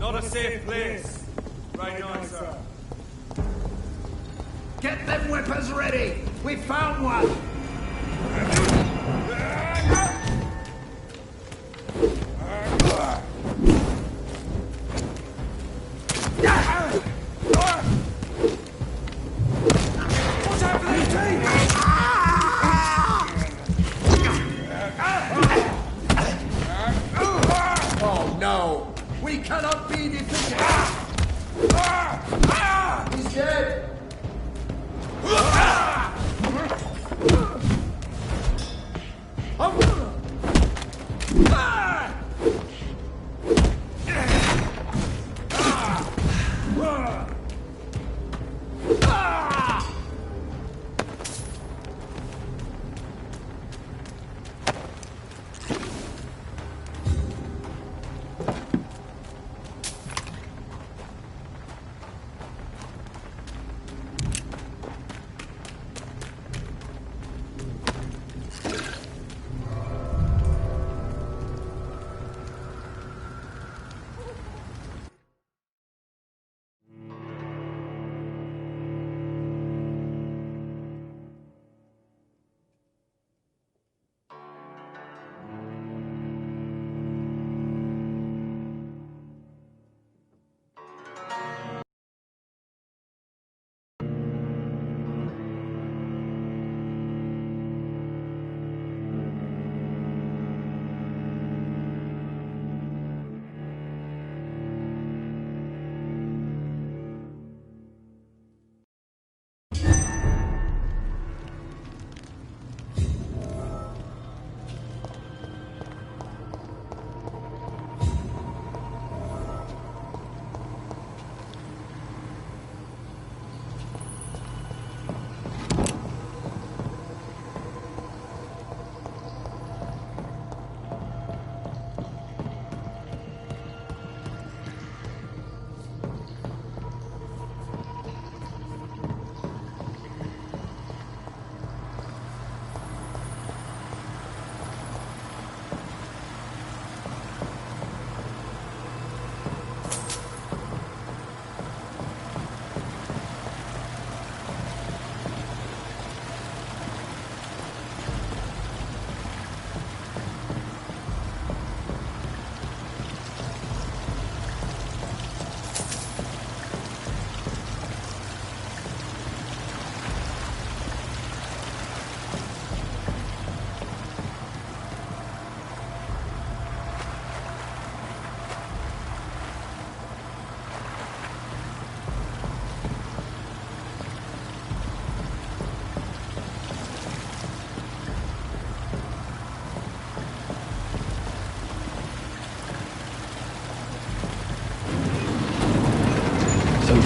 Not a safe place. Right now, sir. Get them weapons ready! We found one! What's happening, team? Oh no! We cannot be defeated! He's dead!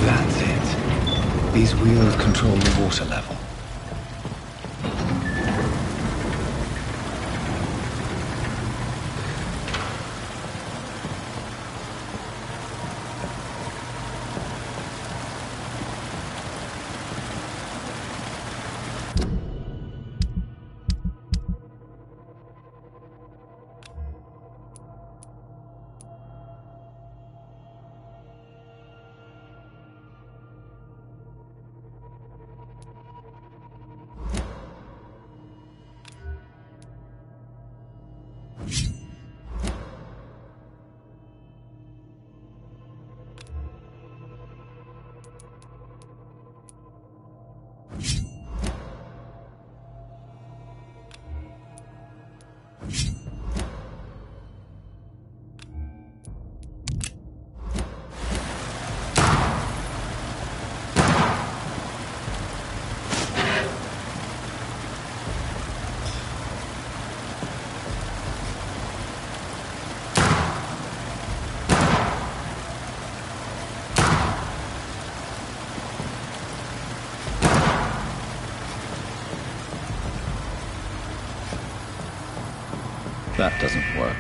That's it. These wheels control the water level. That doesn't work.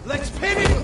Let's pin it!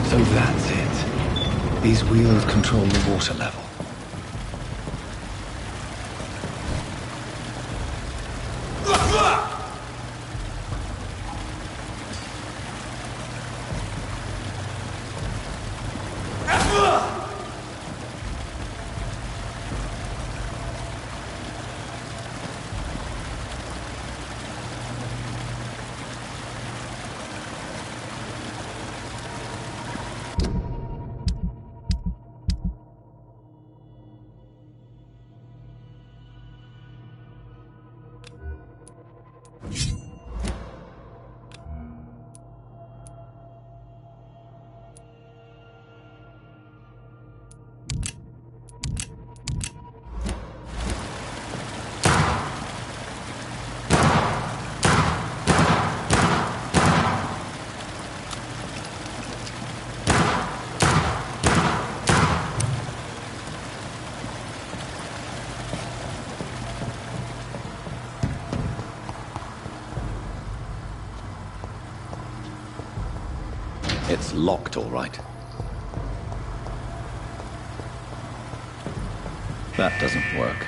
So that's it. These wheels control the water level. It's locked, all right. That doesn't work.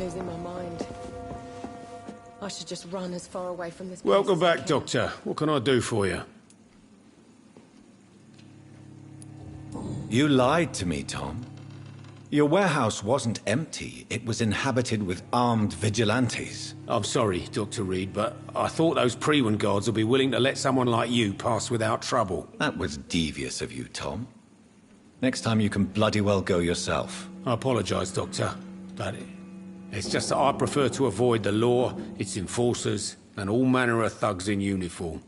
losing my mind. I should just run as far away from this place Welcome as I back, can. Doctor. What can I do for you? You lied to me, Tom. Your warehouse wasn't empty. It was inhabited with armed vigilantes. I'm sorry, Dr. Reed, but I thought those Prewen guards would be willing to let someone like you pass without trouble. That was devious of you, Tom. Next time you can bloody well go yourself. I apologise, Doctor, but it's just that I prefer to avoid the law, its enforcers, and all manner of thugs in uniform.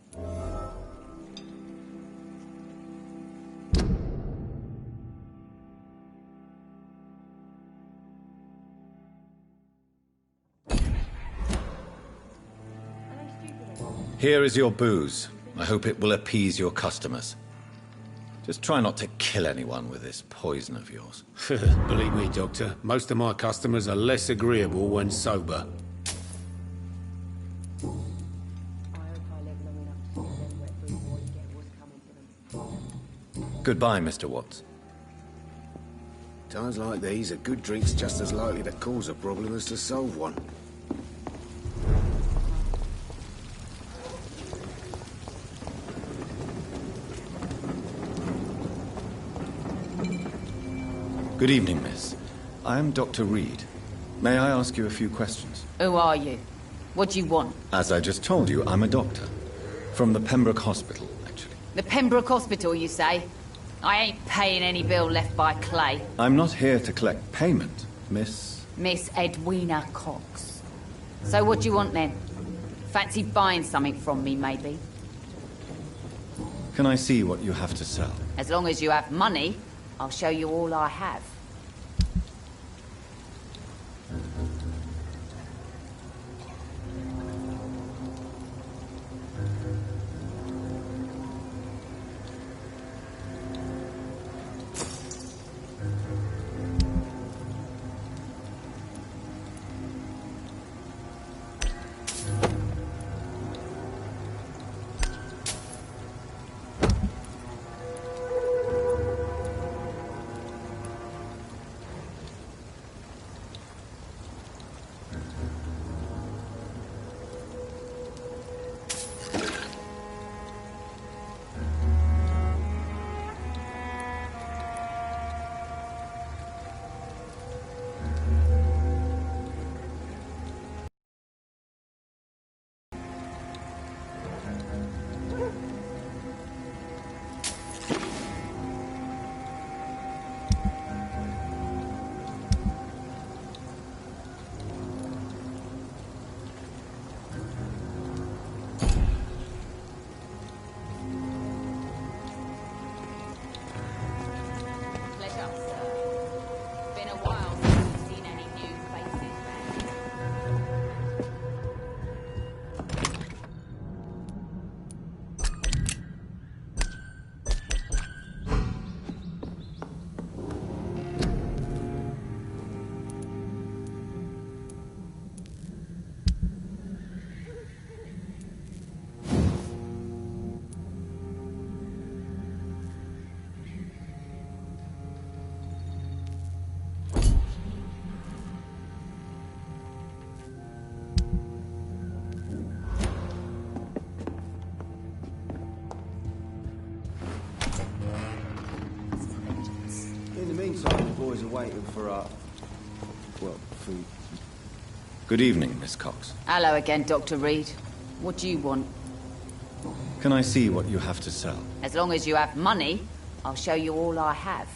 Here is your booze. I hope it will appease your customers. Just try not to kill anyone with this poison of yours. Believe me, Doctor, most of my customers are less agreeable when sober. Goodbye, Mr. Watts. Times like these, a good drink's just as likely to cause a problem as to solve one. Good evening, miss. I am Dr. Reed. May I ask you a few questions? Who are you? What do you want? As I just told you, I'm a doctor. From the Pembroke Hospital, actually. The Pembroke Hospital, you say? I ain't paying any bill left by Clay. I'm not here to collect payment, miss. Miss Edwina Cox. So what do you want then? Fancy buying something from me, maybe? Can I see what you have to sell? As long as you have money, I'll show you all I have. In the meantime, the boys are waiting for food. Good evening, Miss Cox. Hello again, Dr. Reed. What do you want? Can I see what you have to sell? As long as you have money, I'll show you all I have.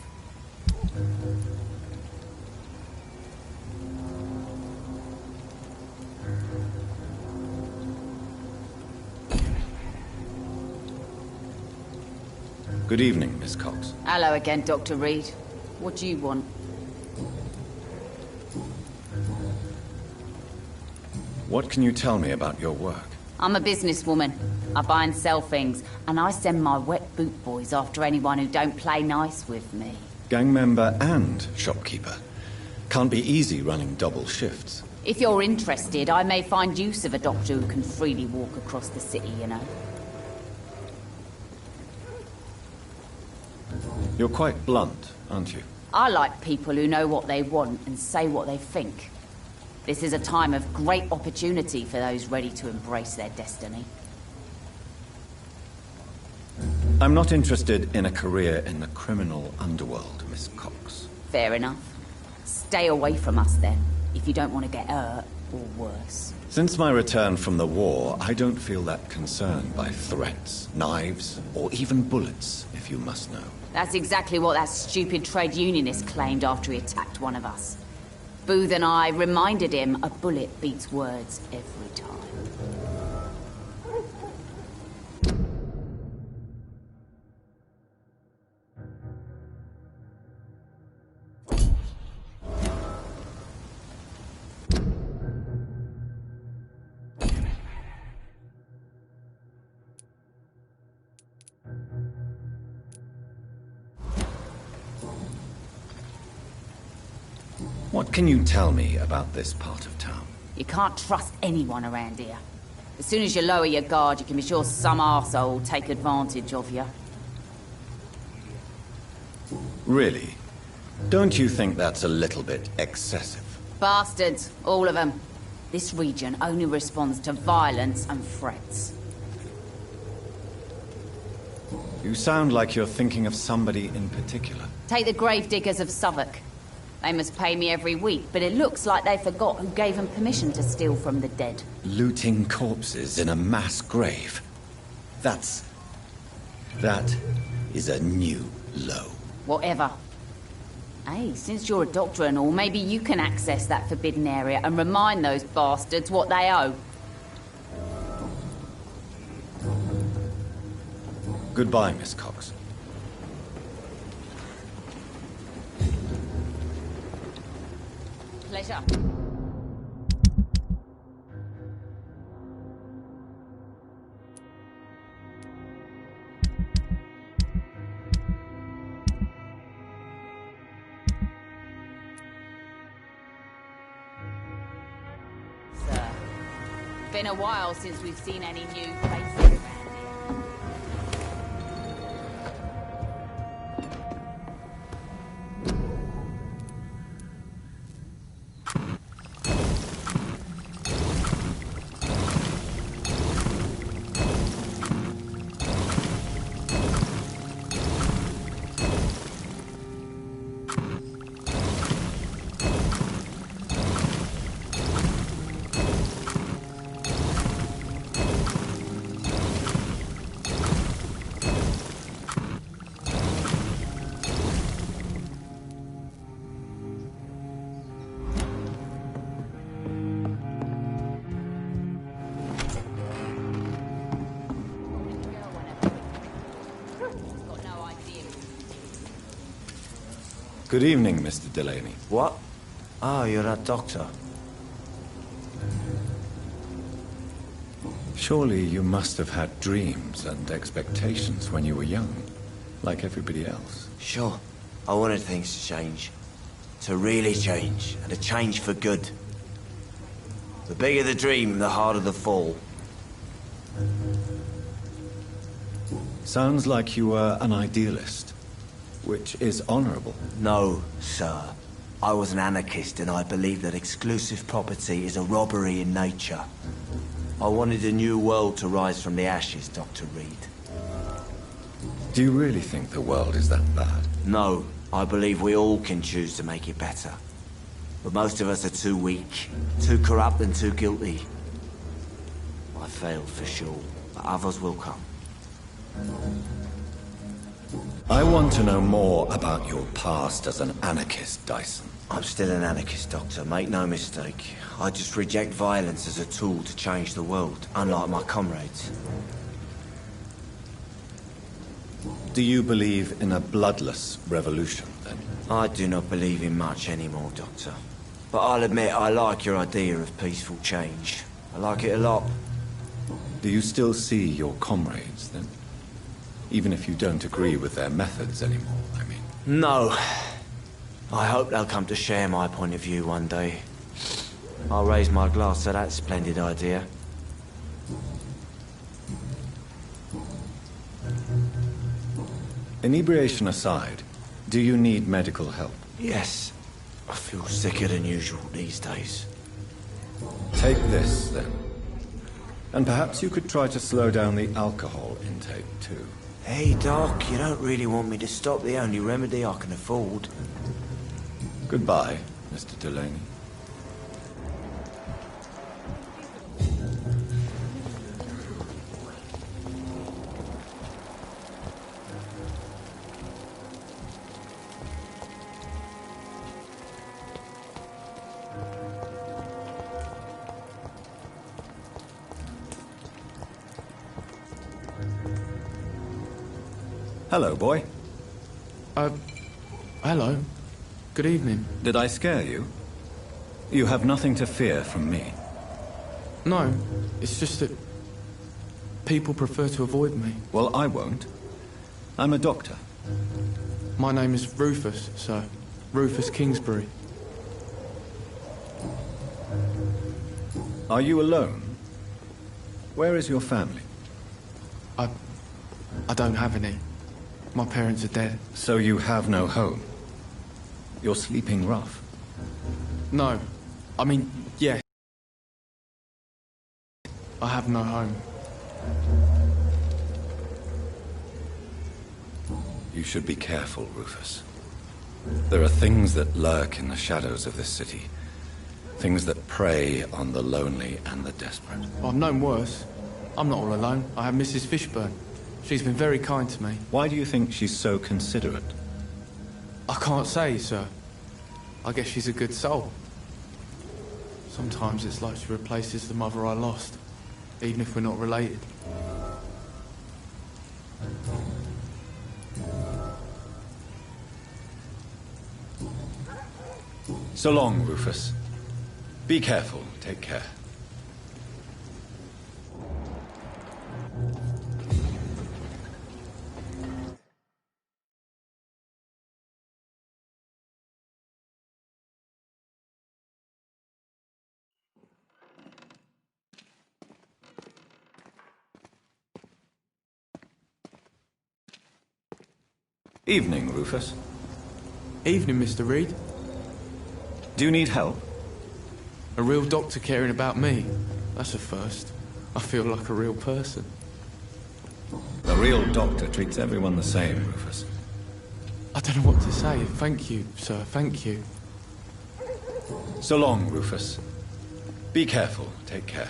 Good evening, Miss Cox. Hello again, Dr. Reed. What do you want? What can you tell me about your work? I'm a businesswoman. I buy and sell things, and I send my wet boot boys after anyone who don't play nice with me. Gang member and shopkeeper. Can't be easy running double shifts. If you're interested, I may find use of a doctor who can freely walk across the city, you know. You're quite blunt, aren't you? I like people who know what they want and say what they think. This is a time of great opportunity for those ready to embrace their destiny. I'm not interested in a career in the criminal underworld, Miss Cox. Fair enough. Stay away from us then, if you don't want to get hurt or worse. Since my return from the war, I don't feel that concerned by threats, knives, or even bullets, if you must know. That's exactly what that stupid trade unionist claimed after he attacked one of us. Booth and I reminded him a bullet beats words every time. What can you tell me about this part of town? You can't trust anyone around here. As soon as you lower your guard, you can be sure some arsehole will take advantage of you. Really? Don't you think that's a little bit excessive? Bastards, all of them. This region only responds to violence and threats. You sound like you're thinking of somebody in particular. Take the gravediggers of Southwark. They must pay me every week, but it looks like they forgot who gave them permission to steal from the dead. Looting corpses in a mass grave. That is a new low. Whatever. Hey, since you're a doctor and all, maybe you can access that forbidden area and remind those bastards what they owe. Goodbye, Miss Cox. Pleasure. Sir, been a while since we've seen any new faces around here. Good evening, Mr. Delaney. What? Oh, you're that doctor. Surely you must have had dreams and expectations when you were young, like everybody else. Sure. I wanted things to change. To really change, and to change for good. The bigger the dream, the harder the fall. Sounds like you were an idealist, which is honorable. No, sir. I was an anarchist and I believe that exclusive property is a robbery in nature. I wanted a new world to rise from the ashes, Dr. Reed. Do you really think the world is that bad? No, I believe we all can choose to make it better. But most of us are too weak, too corrupt and too guilty. I failed for sure, but others will come. I want to know more about your past as an anarchist, Dyson. I'm still an anarchist, Doctor, make no mistake. I just reject violence as a tool to change the world, unlike my comrades. Do you believe in a bloodless revolution, then? I do not believe in much anymore, Doctor. But I'll admit I like your idea of peaceful change. I like it a lot. Do you still see your comrades, then? Even if you don't agree with their methods anymore, I mean. No. I hope they'll come to share my point of view one day. I'll raise my glass to that splendid idea. Inebriation aside, do you need medical help? Yes. I feel sicker than usual these days. Take this, then. And perhaps you could try to slow down the alcohol intake, too. Hey, Doc, you don't really want me to stop the only remedy I can afford. Goodbye, Mr. Delaney. Hello, boy. Hello. Good evening. Did I scare you? You have nothing to fear from me. No, it's just that people prefer to avoid me. Well, I won't. I'm a doctor. My name is Rufus, sir. Rufus Kingsbury. Are you alone? Where is your family? I don't have any. My parents are dead. So you have no home? You're sleeping rough? No. I mean, yeah. I have no home. You should be careful, Rufus. There are things that lurk in the shadows of this city. Things that prey on the lonely and the desperate. Well, I've known worse. I'm not all alone. I have Mrs. Fishburne. She's been very kind to me. Why do you think she's so considerate? I can't say, sir. I guess she's a good soul. Sometimes it's like she replaces the mother I lost, even if we're not related. So long, Rufus. Be careful. Take care. Evening, Rufus. Evening, Mr. Reed. Do you need help? A real doctor caring about me. That's a first. I feel like a real person. A real doctor treats everyone the same, Rufus. I don't know what to say. Thank you, sir. Thank you. So long, Rufus. Be careful. Take care.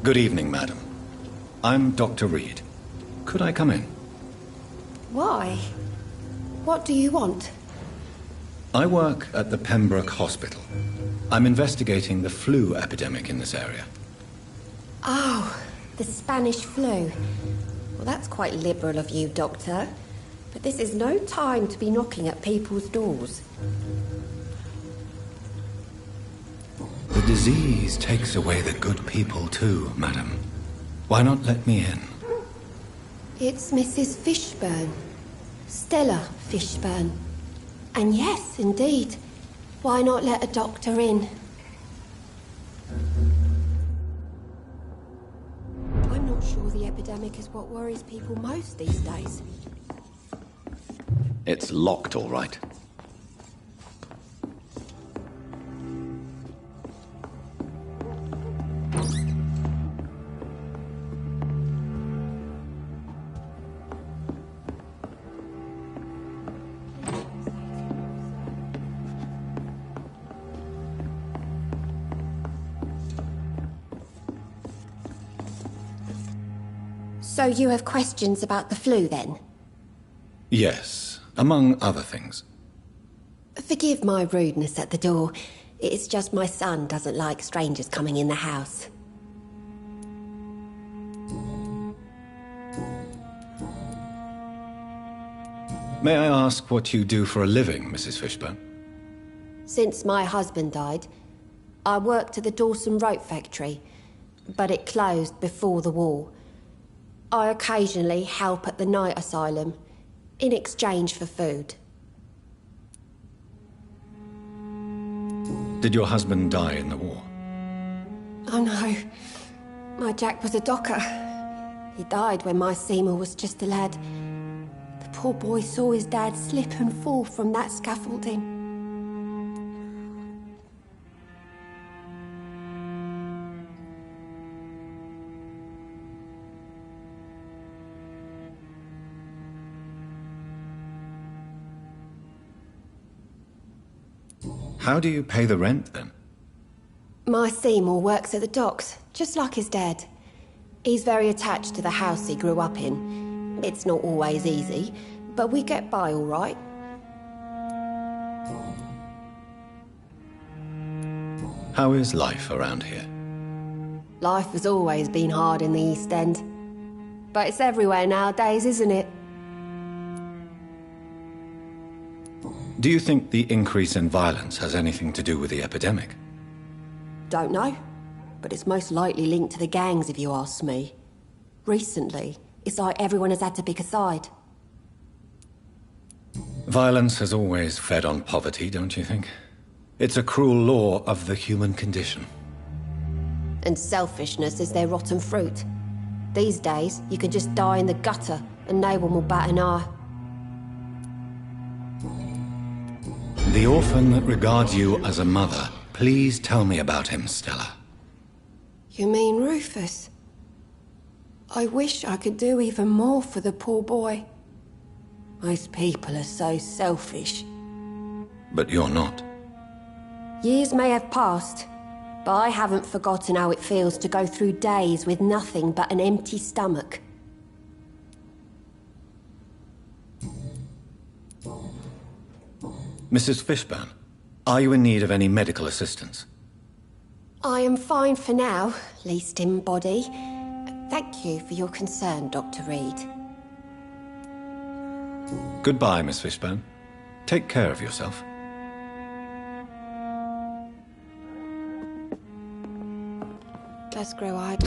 Good evening, madam. I'm Dr. Reed. Could I come in? Why? What do you want? I work at the Pembroke Hospital. I'm investigating the flu epidemic in this area. Oh, the Spanish flu. Well, that's quite liberal of you, Doctor. But this is no time to be knocking at people's doors. The disease takes away the good people too, madam. Why not let me in? It's Mrs. Fishburne. Stella Fishburne. And yes, indeed. Why not let a doctor in? I'm not sure the epidemic is what worries people most these days. It's locked, all right. So you have questions about the flu, then? Yes, among other things. Forgive my rudeness at the door. It's just my son doesn't like strangers coming in the house. May I ask what you do for a living, Mrs. Fishburne? Since my husband died, I worked at the Dawson Rope Factory, but it closed before the war. I occasionally help at the night asylum, in exchange for food. Did your husband die in the war? Oh no, my Jack was a docker. He died when my Seymour was just a lad. The poor boy saw his dad slip and fall from that scaffolding. How do you pay the rent, then? My Seymour works at the docks, just like his dad. He's very attached to the house he grew up in. It's not always easy, but we get by all right. How is life around here? Life has always been hard in the East End. But it's everywhere nowadays, isn't it? Do you think the increase in violence has anything to do with the epidemic? Don't know. But it's most likely linked to the gangs, if you ask me. Recently, it's like everyone has had to pick a side. Violence has always fed on poverty, don't you think? It's a cruel law of the human condition. And selfishness is their rotten fruit. These days, you can just die in the gutter and no one will bat an eye. The orphan that regards you as a mother, please tell me about him, Stella. You mean Rufus? I wish I could do even more for the poor boy. Most people are so selfish. But you're not. Years may have passed, but I haven't forgotten how it feels to go through days with nothing but an empty stomach. Mrs. Fishburne, are you in need of any medical assistance? I am fine for now, least in body. Thank you for your concern, Dr. Reed. Goodbye, Miss Fishburne. Take care of yourself. Let's grow eyed.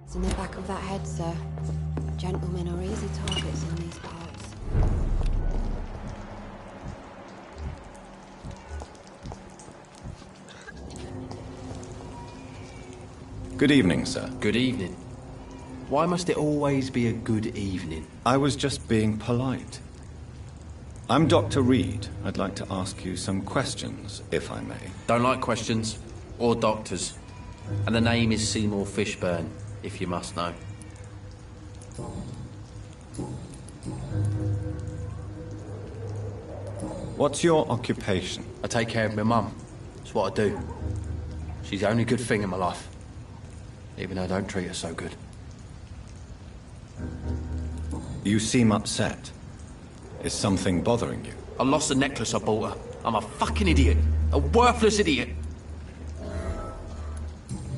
It's in the back of that head, sir. Gentlemen are easy targets in these parts. Good evening, sir. Good evening. Why must it always be a good evening? I was just being polite. I'm Dr. Reed. I'd like to ask you some questions, if I may. Don't like questions. Or doctors. And the name is Seymour Fishburne, if you must know. What's your occupation? I take care of my mum. It's what I do. She's the only good thing in my life. Even though I don't treat her so good. You seem upset. Is something bothering you? I lost the necklace I bought her. I'm a fucking idiot. A worthless idiot.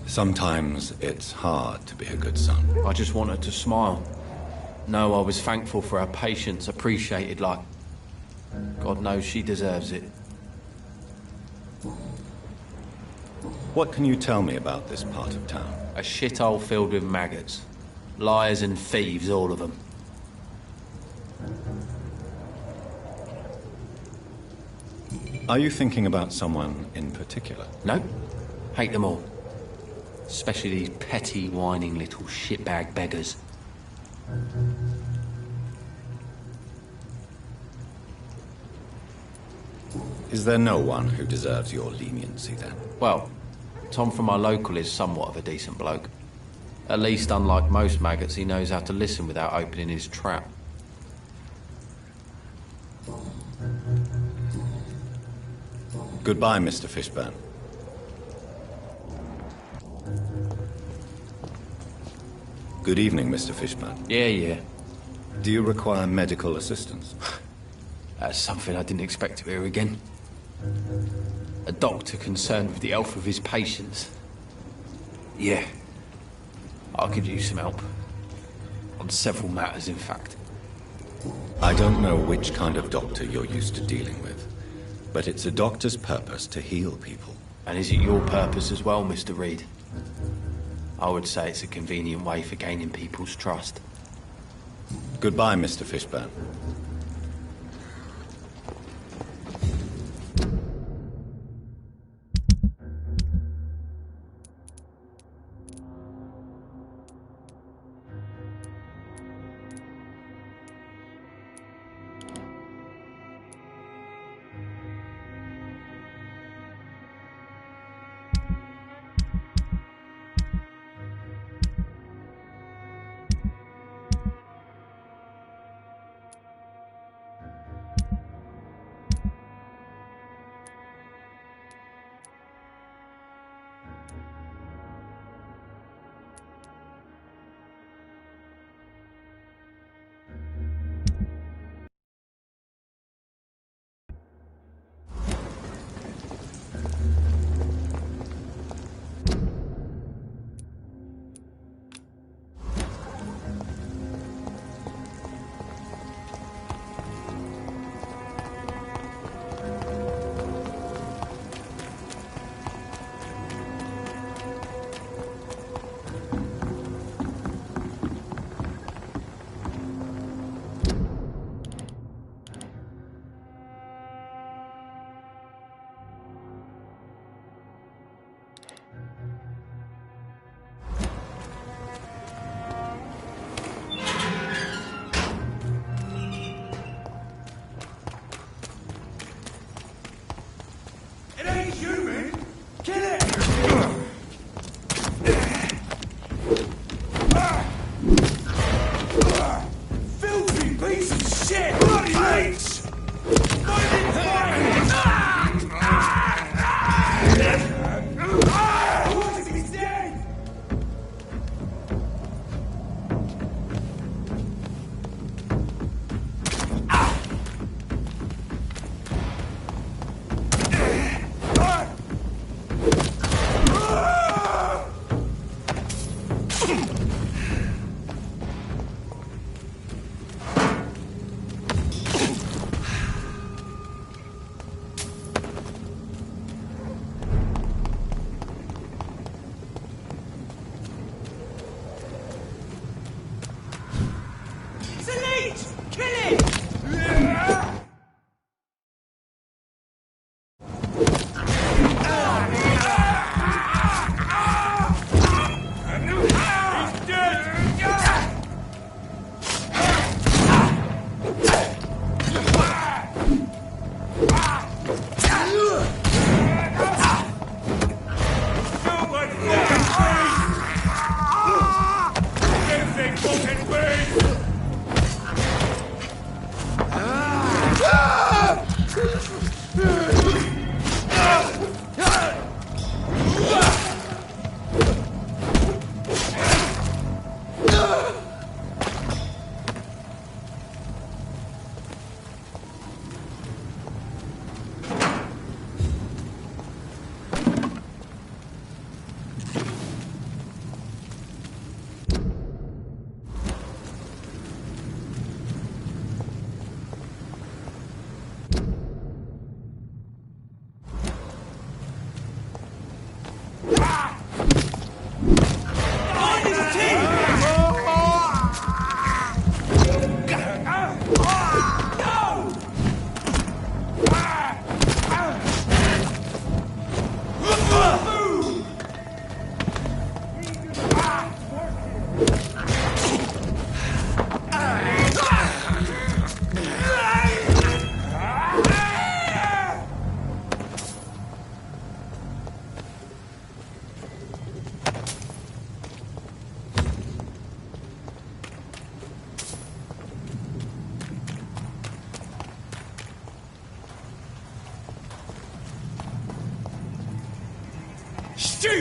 Sometimes it's hard to be a good son. I just want her to smile. No, I was thankful for her patience, appreciated like... God knows she deserves it. What can you tell me about this part of town? A shithole filled with maggots. Liars and thieves, all of them. Are you thinking about someone in particular? No. Hate them all. Especially these petty, whining little shitbag beggars. Is there no one who deserves your leniency, then? Well, Tom from our local is somewhat of a decent bloke. At least, unlike most maggots, he knows how to listen without opening his trap. Goodbye, Mr. Fishburne. Good evening, Mr. Fishburne. Yeah. Do you require medical assistance? That's something I didn't expect to hear again. A doctor concerned with the health of his patients. Yeah. I could use some help. On several matters, in fact. I don't know which kind of doctor you're used to dealing with, but it's a doctor's purpose to heal people. And is it your purpose as well, Mr. Reed? I would say it's a convenient way for gaining people's trust. Goodbye, Mr. Fishburne.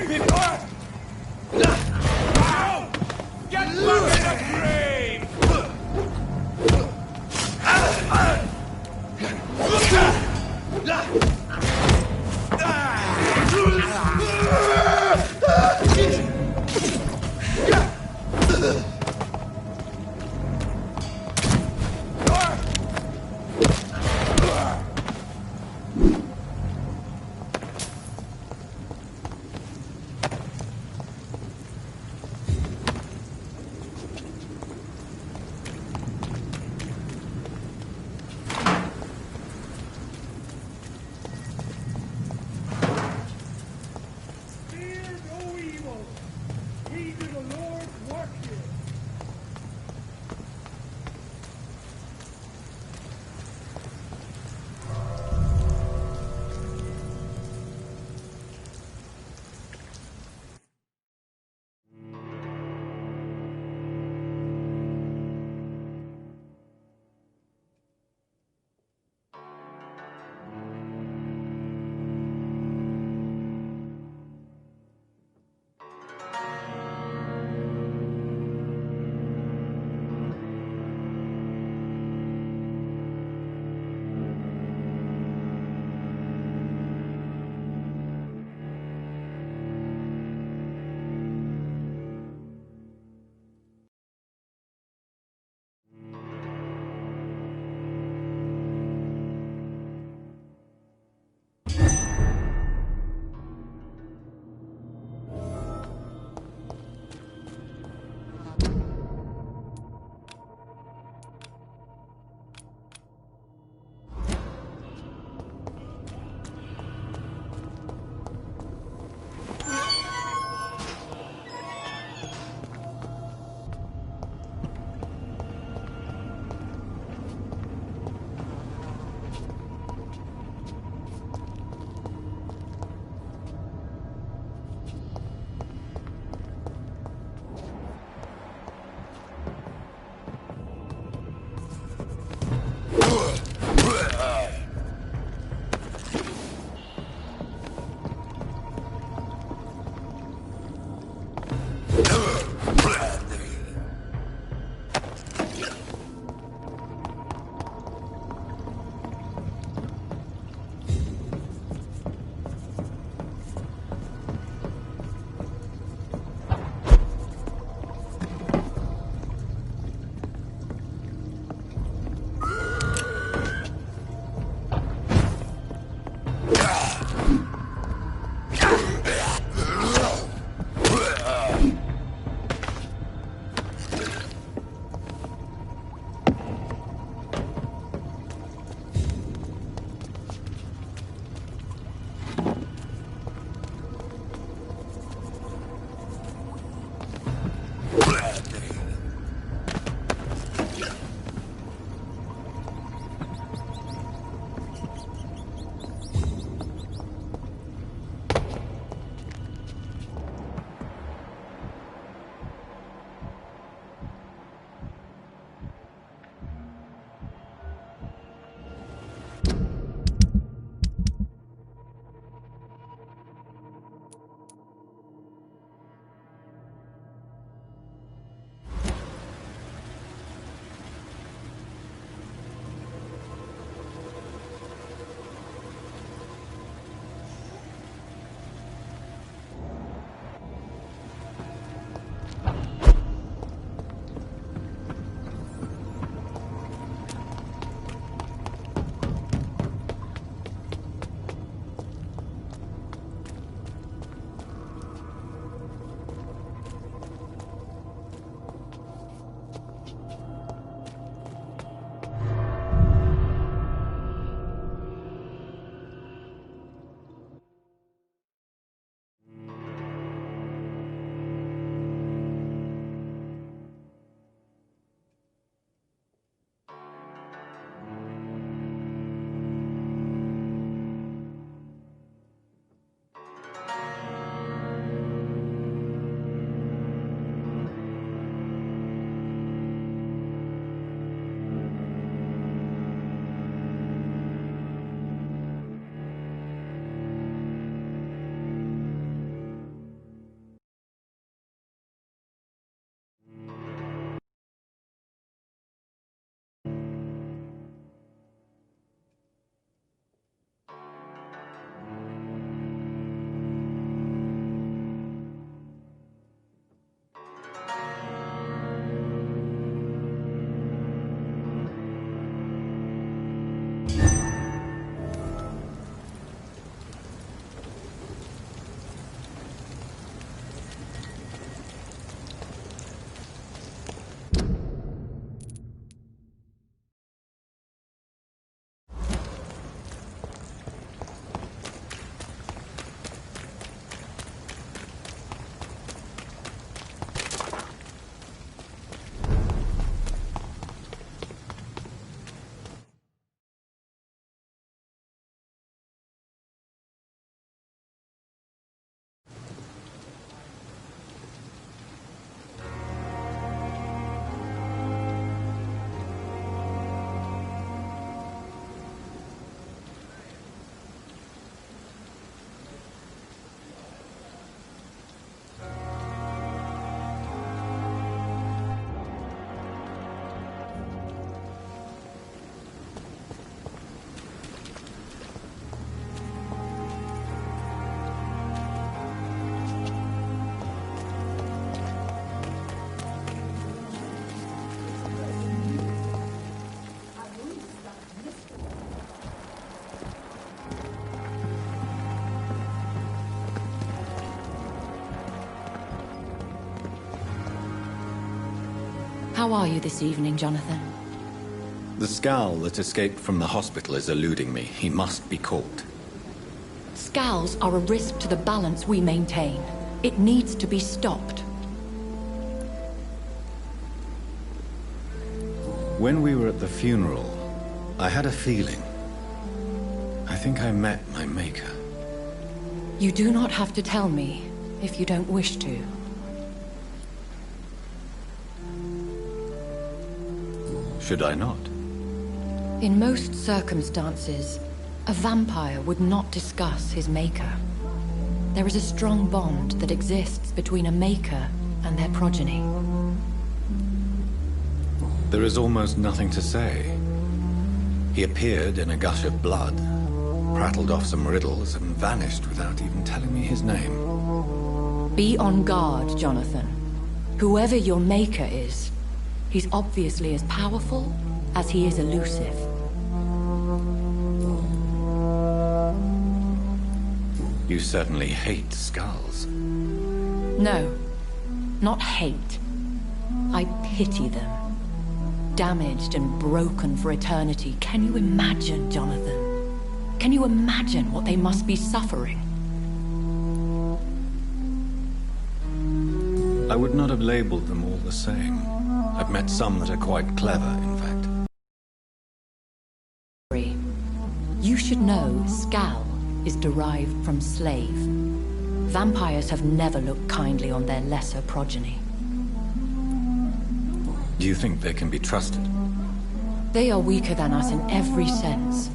stupid! Get back in the grave! How are you this evening, Jonathan? The scowl that escaped from the hospital is eluding me. He must be caught. Scowls are a risk to the balance we maintain. It needs to be stopped. When we were at the funeral, I had a feeling. I think I met my maker. You do not have to tell me if you don't wish to. Should I not? In most circumstances, a vampire would not discuss his maker. There is a strong bond that exists between a maker and their progeny. There is almost nothing to say. He appeared in a gush of blood, prattled off some riddles, and vanished without even telling me his name. Be on guard, Jonathan. Whoever your maker is, he's obviously as powerful as he is elusive. You certainly hate skulls. No, not hate. I pity them. Damaged and broken for eternity. Can you imagine, Jonathan? Can you imagine what they must be suffering? I would not have labeled them all the same. I've met some that are quite clever, in fact. You should know scowl is derived from slave. Vampires have never looked kindly on their lesser progeny. Do you think they can be trusted? They are weaker than us in every sense.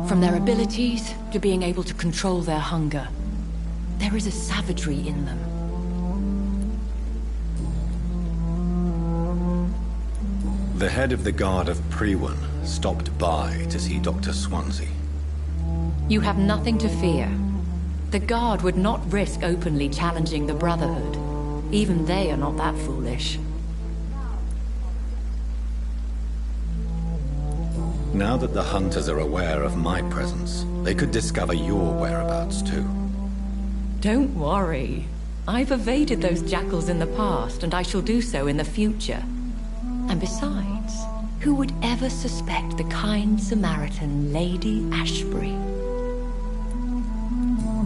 From their abilities to being able to control their hunger. There is a savagery in them. The head of the guard of Prewan stopped by to see Dr. Swansea. You have nothing to fear. The guard would not risk openly challenging the Brotherhood. Even they are not that foolish. Now that the hunters are aware of my presence, they could discover your whereabouts too. Don't worry. I've evaded those jackals in the past, and I shall do so in the future. And besides, who would ever suspect the kind Samaritan Lady Ashbury?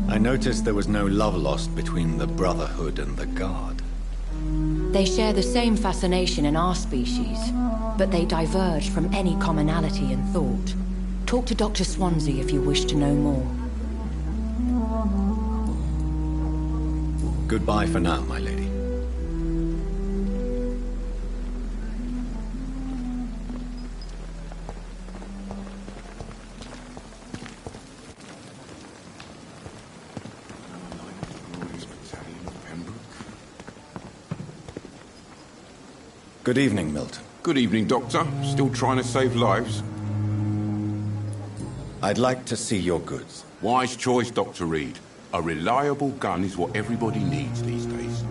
I noticed there was no love lost between the Brotherhood and the Guard. They share the same fascination in our species, but they diverge from any commonality in thought. Talk to Dr. Swansea if you wish to know more. Goodbye for now, my lady. Good evening, Milton. Good evening, Doctor. Still trying to save lives? I'd like to see your goods. Wise choice, Dr. Reed. A reliable gun is what everybody needs these days.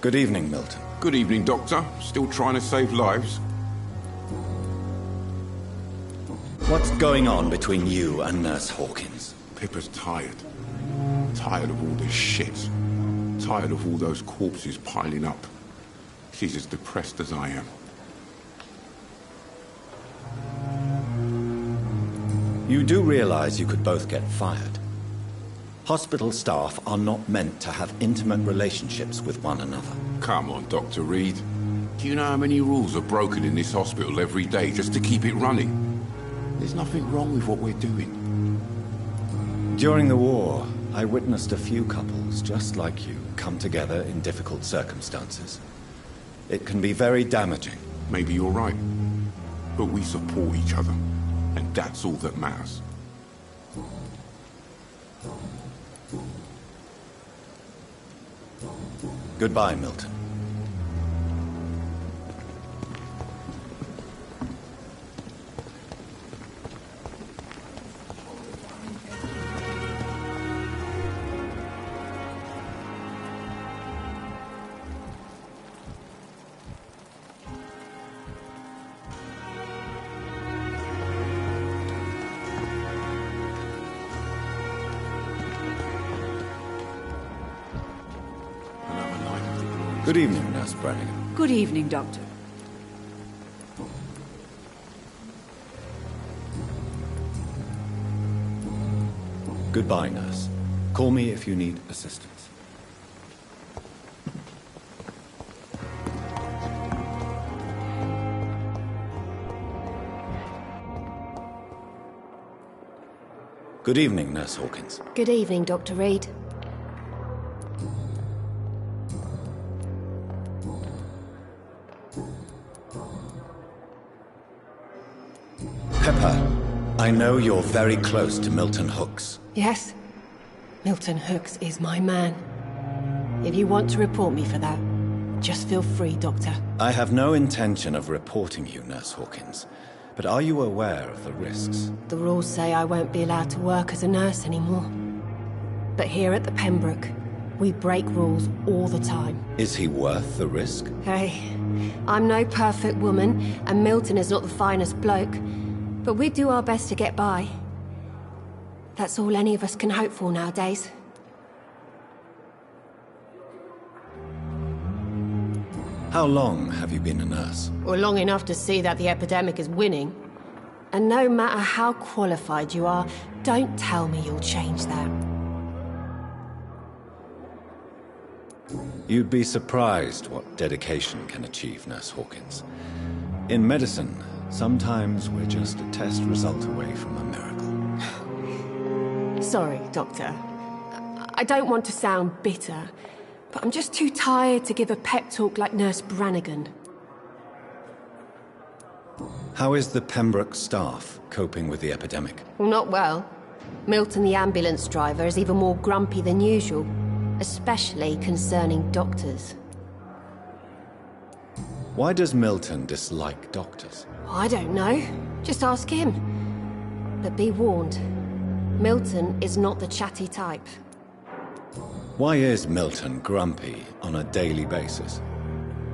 Good evening, Milton. Good evening, Doctor. Still trying to save lives? What's going on between you and Nurse Hawkins? Pippa's tired. Tired of all this shit. Tired of all those corpses piling up. She's as depressed as I am. You do realize you could both get fired. Hospital staff are not meant to have intimate relationships with one another. Come on, Dr. Reed. Do you know how many rules are broken in this hospital every day just to keep it running? There's nothing wrong with what we're doing. During the war, I witnessed a few couples just like you come together in difficult circumstances. It can be very damaging. Maybe you're right. But we support each other. And that's all that matters. Goodbye, Milton. Good evening, Nurse Brannigan. Good evening, Doctor. Goodbye, Nurse. Call me if you need assistance. Good evening, Nurse Hawkins. Good evening, Dr. Reed. Pepper, I know you're very close to Milton Hooks. Yes, Milton Hooks is my man. If you want to report me for that, just feel free, Doctor. I have no intention of reporting you, Nurse Hawkins. But are you aware of the risks? The rules say I won't be allowed to work as a nurse anymore. But here at the Pembroke, we break rules all the time. Is he worth the risk? Hey, I'm no perfect woman, and Milton is not the finest bloke. But we do our best to get by. That's all any of us can hope for nowadays. How long have you been a nurse? Well, long enough to see that the epidemic is winning. And no matter how qualified you are, don't tell me you'll change that. You'd be surprised what dedication can achieve, Nurse Hawkins. In medicine, sometimes we're just a test result away from a miracle. Sorry, Doctor. I don't want to sound bitter, but I'm just too tired to give a pep talk like Nurse Brannigan. How is the Pembroke staff coping with the epidemic? Well, not well. Milton, the ambulance driver, is even more grumpy than usual, especially concerning doctors. Why does Milton dislike doctors? I don't know. Just ask him. But be warned, Milton is not the chatty type. Why is Milton grumpy on a daily basis?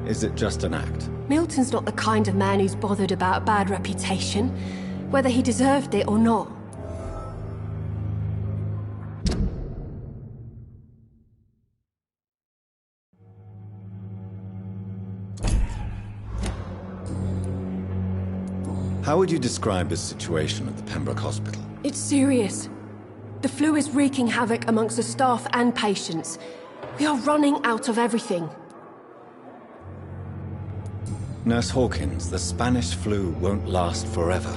Is it just an act? Milton's not the kind of man who's bothered about a bad reputation, whether he deserved it or not. How would you describe his situation at the Pembroke Hospital? It's serious. The flu is wreaking havoc amongst the staff and patients. We are running out of everything. Nurse Hawkins, the Spanish flu won't last forever.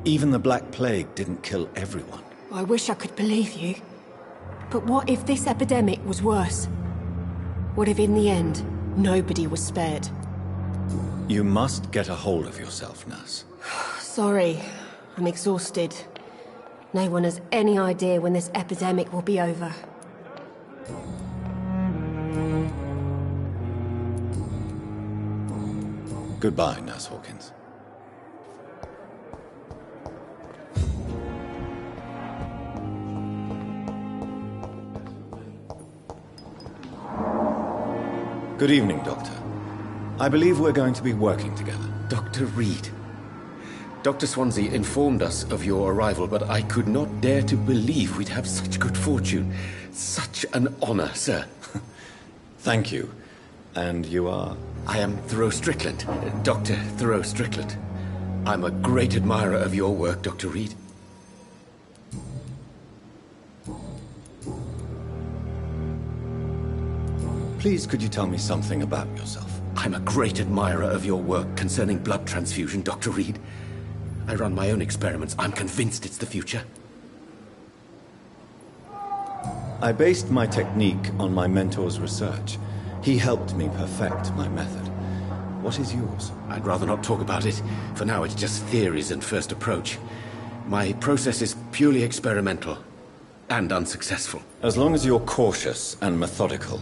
Even the Black Plague didn't kill everyone. I wish I could believe you. But what if this epidemic was worse? What if in the end, nobody was spared? You must get a hold of yourself, Nurse. Sorry, I'm exhausted. No one has any idea when this epidemic will be over. Goodbye, Nurse Hawkins. Good evening, Doctor. I believe we're going to be working together. Dr. Reed. Dr. Swansea informed us of your arrival, but I could not dare to believe we'd have such good fortune. Such an honor, sir. Thank you. And you are? I am Thoreau Strickland, Dr. Thoreau Strickland. I'm a great admirer of your work, Dr. Reed. Please, could you tell me something about yourself? I'm a great admirer of your work concerning blood transfusion, Dr. Reed. I run my own experiments. I'm convinced it's the future. I based my technique on my mentor's research. He helped me perfect my method. What is yours? I'd rather not talk about it. For now, it's just theories and first approach. My process is purely experimental and unsuccessful. As long as you're cautious and methodical,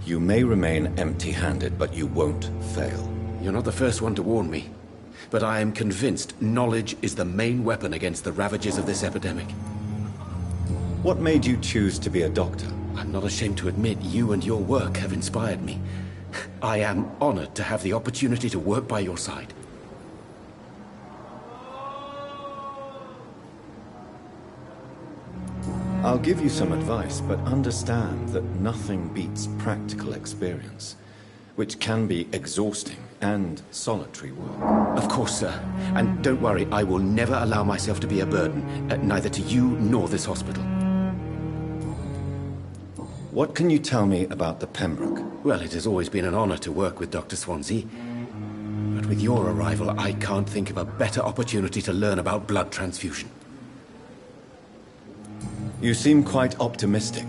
you may remain empty-handed, but you won't fail. You're not the first one to warn me. But I am convinced knowledge is the main weapon against the ravages of this epidemic. What made you choose to be a doctor? I'm not ashamed to admit you and your work have inspired me. I am honored to have the opportunity to work by your side. I'll give you some advice, but understand that nothing beats practical experience. which can be exhausting and solitary work. Of course, sir. And don't worry, I will never allow myself to be a burden, neither to you nor this hospital. What can you tell me about the Pembroke? Well, it has always been an honor to work with Dr. Swansea. But with your arrival, I can't think of a better opportunity to learn about blood transfusion. You seem quite optimistic.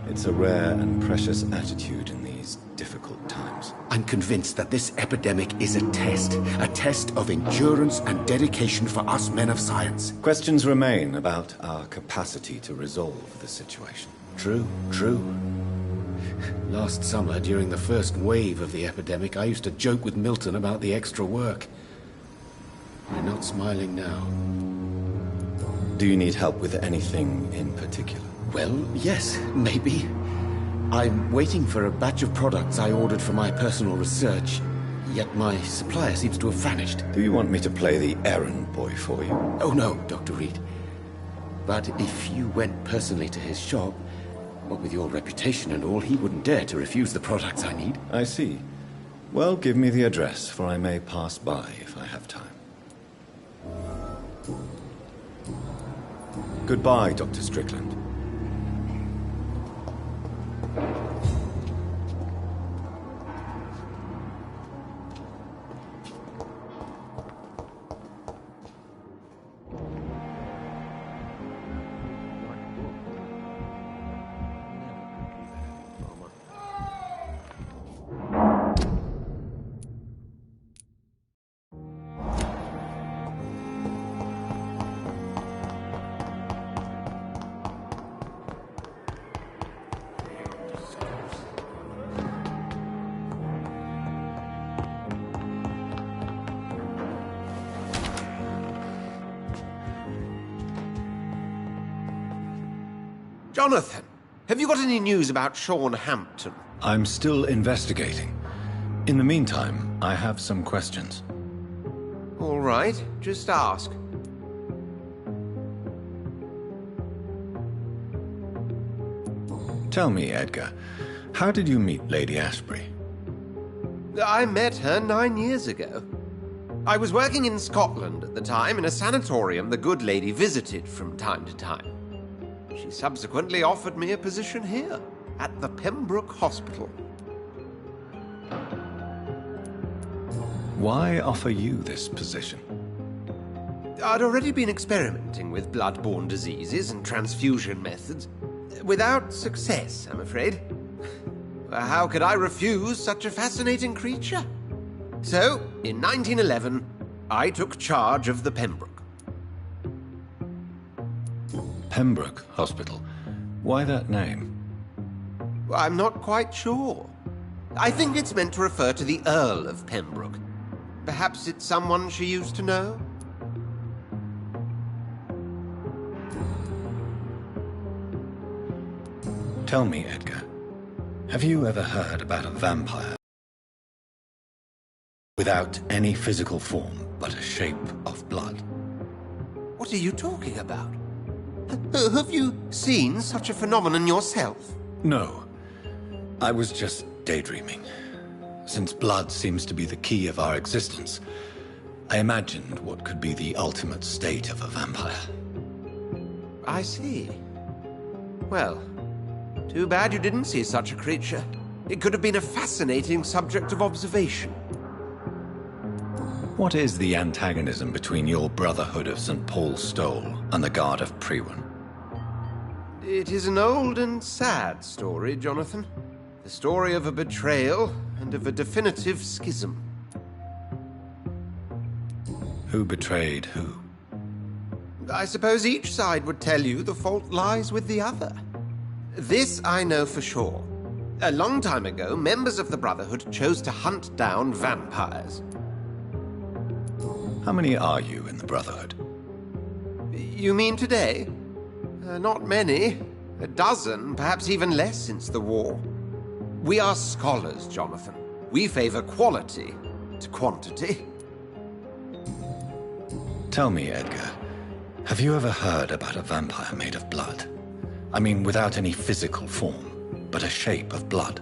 It's a rare and precious attitude in these difficult times. I'm convinced that this epidemic is a test of endurance and dedication for us men of science. Questions remain about our capacity to resolve the situation. True, true. Last summer, during the first wave of the epidemic, I used to joke with Milton about the extra work. You're not smiling now. Do you need help with anything in particular? Well, yes, maybe. I'm waiting for a batch of products I ordered for my personal research, yet my supplier seems to have vanished. Do you want me to play the errand boy for you? Oh no, Dr. Reed. But if you went personally to his shop, what with your reputation and all, he wouldn't dare to refuse the products I need. I see. Well, give me the address, for I may pass by if I have time. Goodbye, Dr. Strickland. Jonathan, have you got any news about Sean Hampton? I'm still investigating. In the meantime, I have some questions. All right, just ask. Tell me, Edgar, how did you meet Lady Ashbury? I met her 9 years ago. I was working in Scotland at the time in a sanatorium the good lady visited from time to time. She subsequently offered me a position here, at the Pembroke Hospital. Why offer you this position? I'd already been experimenting with blood-borne diseases and transfusion methods. Without success, I'm afraid. How could I refuse such a fascinating creature? So, in 1911, I took charge of the Pembroke. Pembroke Hospital. Why that name? I'm not quite sure. I think it's meant to refer to the Earl of Pembroke. Perhaps it's someone she used to know? Tell me, Edgar, have you ever heard about a vampire without any physical form but a shape of blood? What are you talking about? Have you seen such a phenomenon yourself? No. I was just daydreaming. Since blood seems to be the key of our existence, I imagined what could be the ultimate state of a vampire. I see. Well, too bad you didn't see such a creature. It could have been a fascinating subject of observation. What is the antagonism between your Brotherhood of St. Paul's Stole and the Guard of Priwen? It is an old and sad story, Jonathan. The story of a betrayal and of a definitive schism. Who betrayed who? I suppose each side would tell you the fault lies with the other. This I know for sure. A long time ago, members of the Brotherhood chose to hunt down vampires. How many are you in the Brotherhood? You mean today? Not many. A dozen, perhaps even less since the war. We are scholars, Jonathan. We favor quality to quantity. Tell me, Edgar, have you ever heard about a vampire made of blood? I mean, without any physical form, but a shape of blood.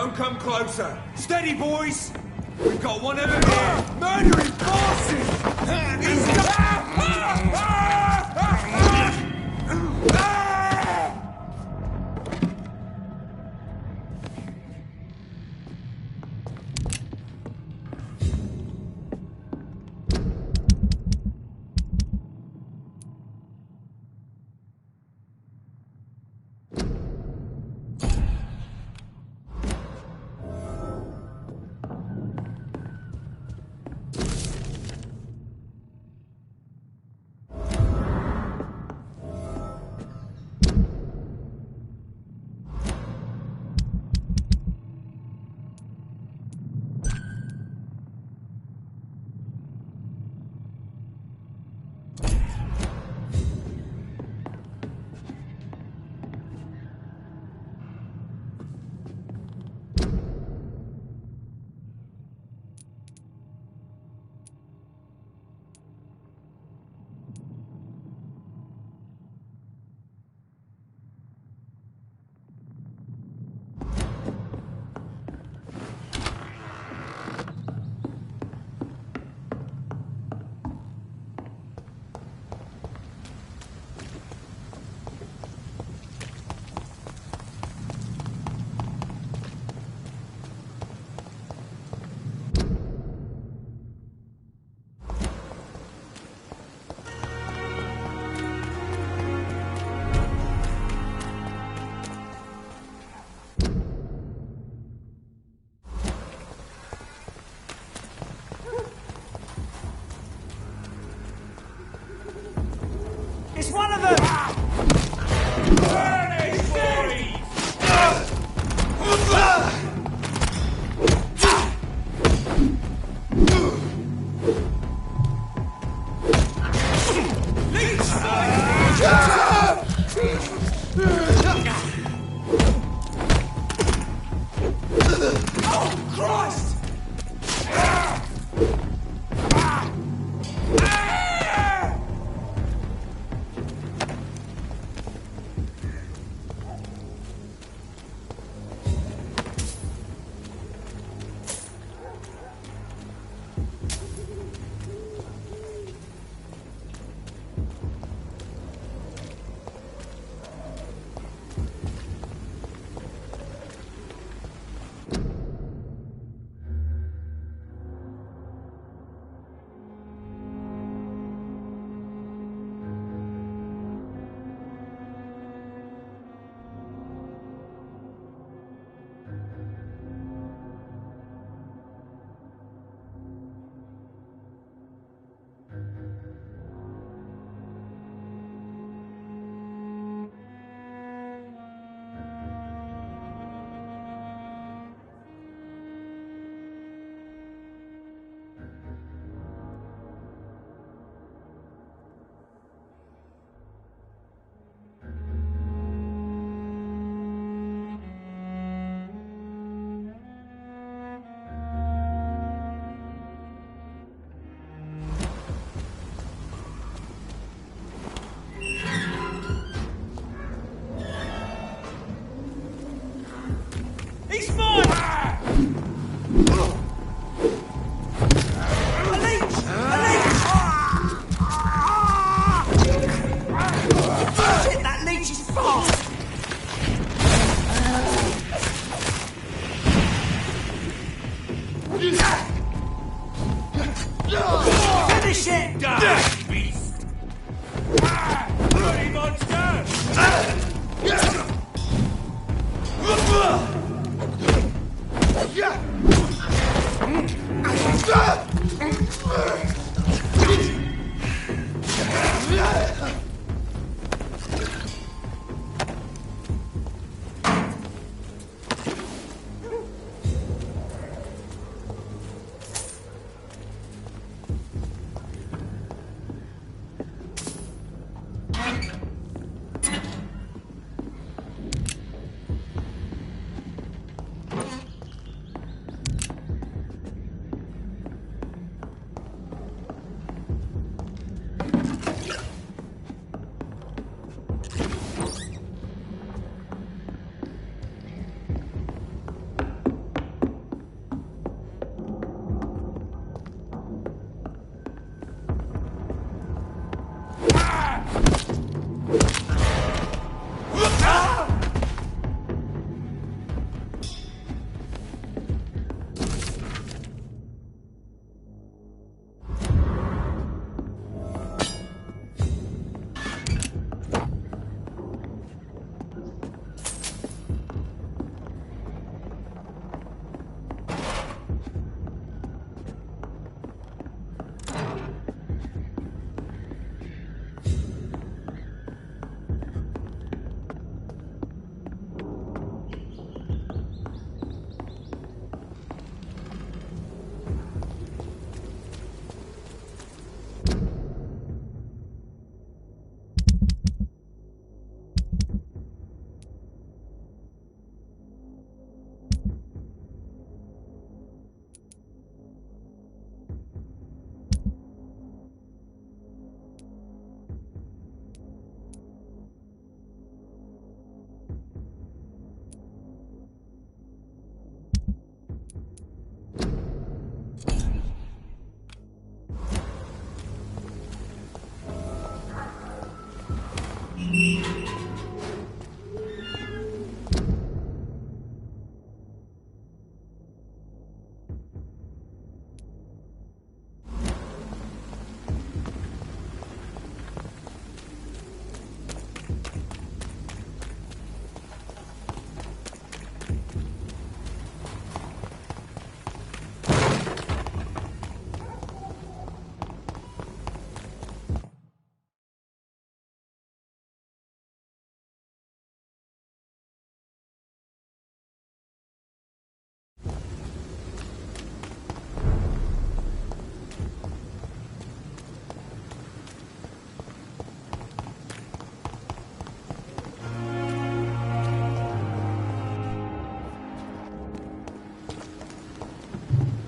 Don't come closer. Steady, boys. We've got one of them here. Murdering bosses. It's one of them! Burn it, boys! Oh, Christ! Finish it! Die, beast! Bloody monster!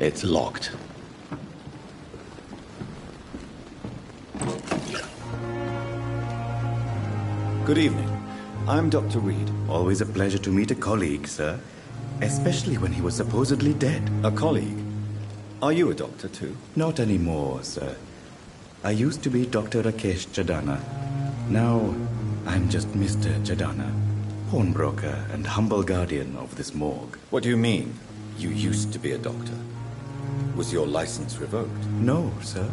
It's locked. Good evening. I'm Dr. Reed. Always a pleasure to meet a colleague, sir. Especially when he was supposedly dead. A colleague? Are you a doctor too? Not anymore, sir. I used to be Dr. Rakesh Chadana. Now, I'm just Mr. Chadana, pawnbroker and humble guardian of this morgue. What do you mean, you used to be a doctor? Was your license revoked? No, sir.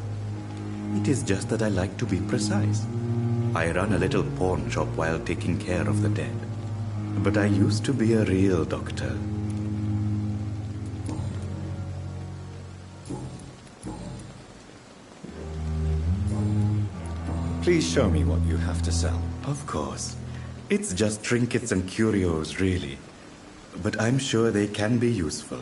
It is just that I like to be precise. I run a little pawn shop while taking care of the dead. But I used to be a real doctor. Please show me what you have to sell. Of course. It's just trinkets and curios, really. But I'm sure they can be useful.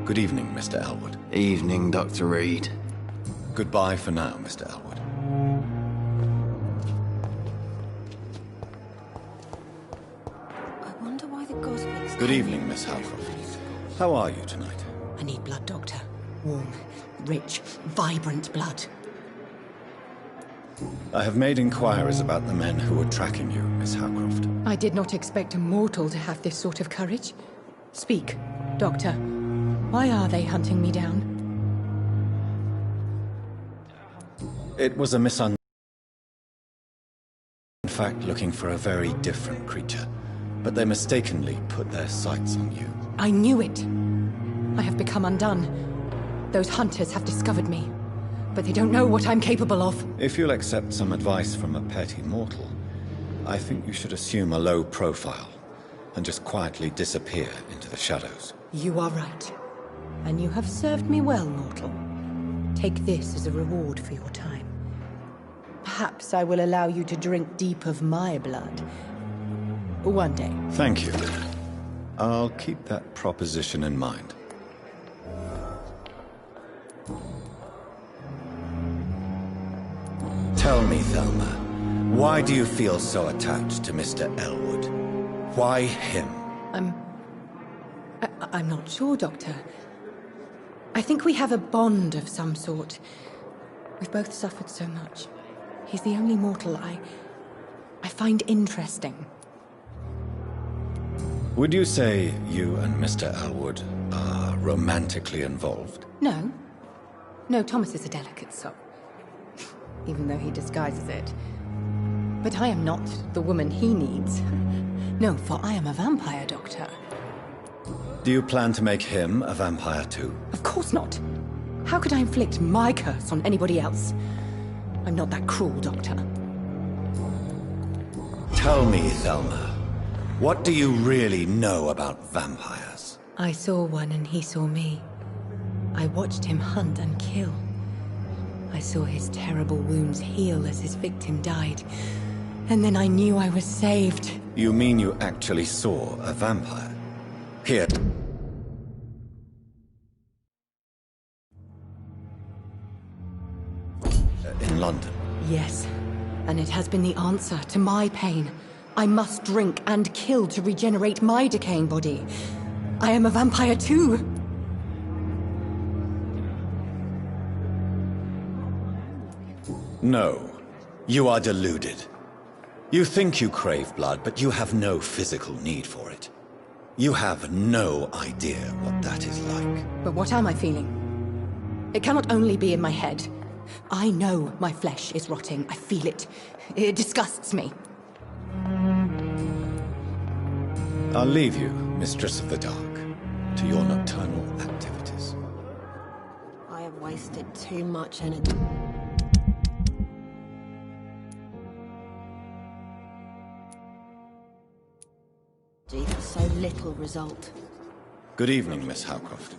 Good evening, Mr. Elwood. Evening, Dr. Reed. Goodbye for now, Mr. Elwood. I wonder why the gospel's... Good evening, Miss Halcroft. How are you tonight? I need blood, Doctor. Warm, rich, vibrant blood. I have made inquiries about the men who were tracking you, Miss Halcroft. I did not expect a mortal to have this sort of courage. Speak, Doctor. Why are they hunting me down? It was a misunderstanding. In fact, looking for a very different creature. But they mistakenly put their sights on you. I knew it. I have become undone. Those hunters have discovered me. But they don't know what I'm capable of. If you'll accept some advice from a petty mortal, I think you should assume a low profile and just quietly disappear into the shadows. You are right. And you have served me well, mortal. Take this as a reward for your time. Perhaps I will allow you to drink deep of my blood. One day. Thank you. I'll keep that proposition in mind. Tell me, Thelma, why do you feel so attached to Mr. Elwood? Why him? I'm not sure, Doctor. I think we have a bond of some sort. We've both suffered so much. He's the only mortal I find interesting. Would you say you and Mr. Elwood are romantically involved? No. No, Thomas is a delicate soul. Even though he disguises it. But I am not the woman he needs. No, for I am a vampire, Doctor. Do you plan to make him a vampire too? Of course not. How could I inflict my curse on anybody else? I'm not that cruel, Doctor. Tell me, Thelma, what do you really know about vampires? I saw one and he saw me. I watched him hunt and kill. I saw his terrible wounds heal as his victim died. And then I knew I was saved. You mean you actually saw a vampire? Here. In London? Yes. And it has been the answer to my pain. I must drink and kill to regenerate my decaying body. I am a vampire too. No. You are deluded. You think you crave blood, but you have no physical need for it. You have no idea what that is like. But what am I feeling? It cannot only be in my head. I know my flesh is rotting. I feel it. It disgusts me. I'll leave you, Mistress of the Dark, to your nocturnal activities. I have wasted too much energy. For so little result. Good evening, Miss Halcroft.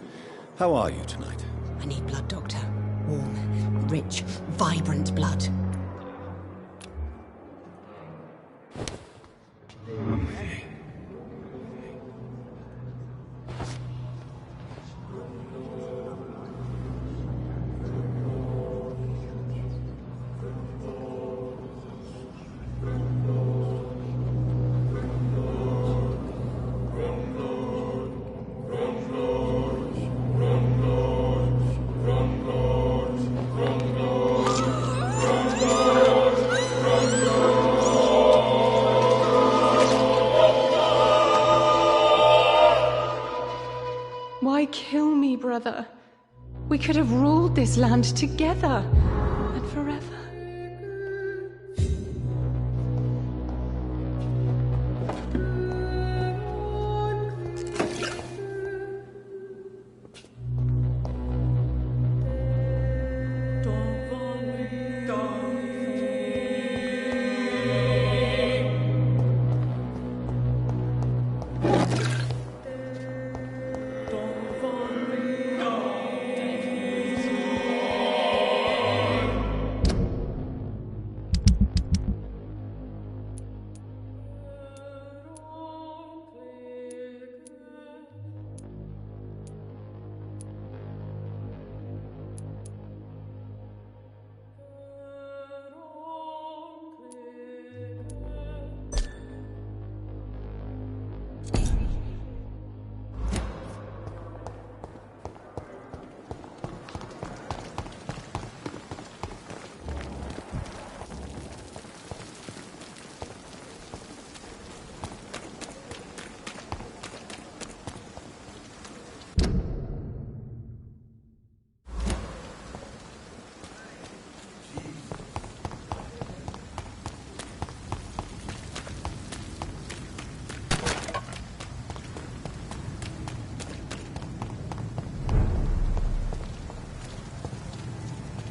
How are you tonight? I need blood, Doctor. Warm, rich, vibrant blood. Why kill me, brother? We could have ruled this land together and forever.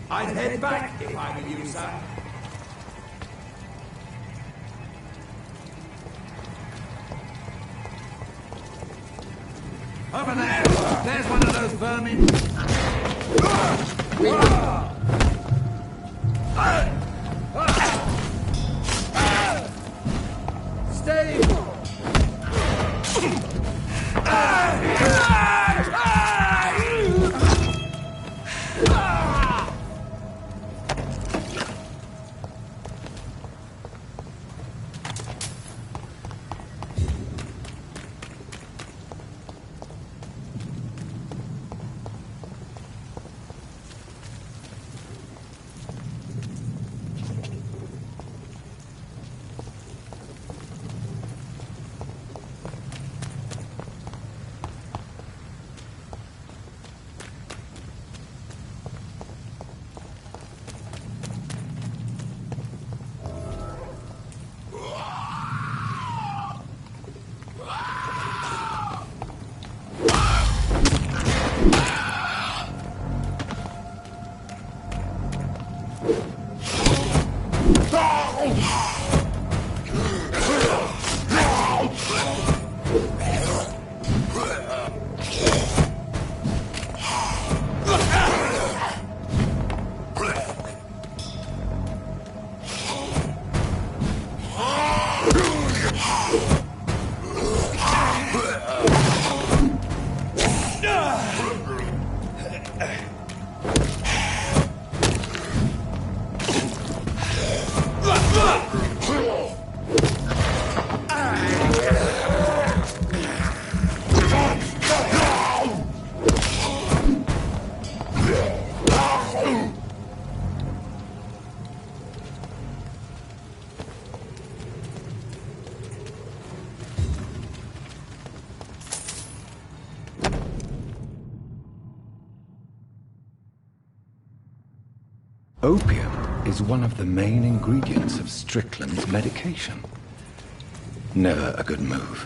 I'd head back if I were you, sir. Over there! There's one of those vermin! Stay! Opium is one of the main ingredients of Strickland's medication. Never a good move.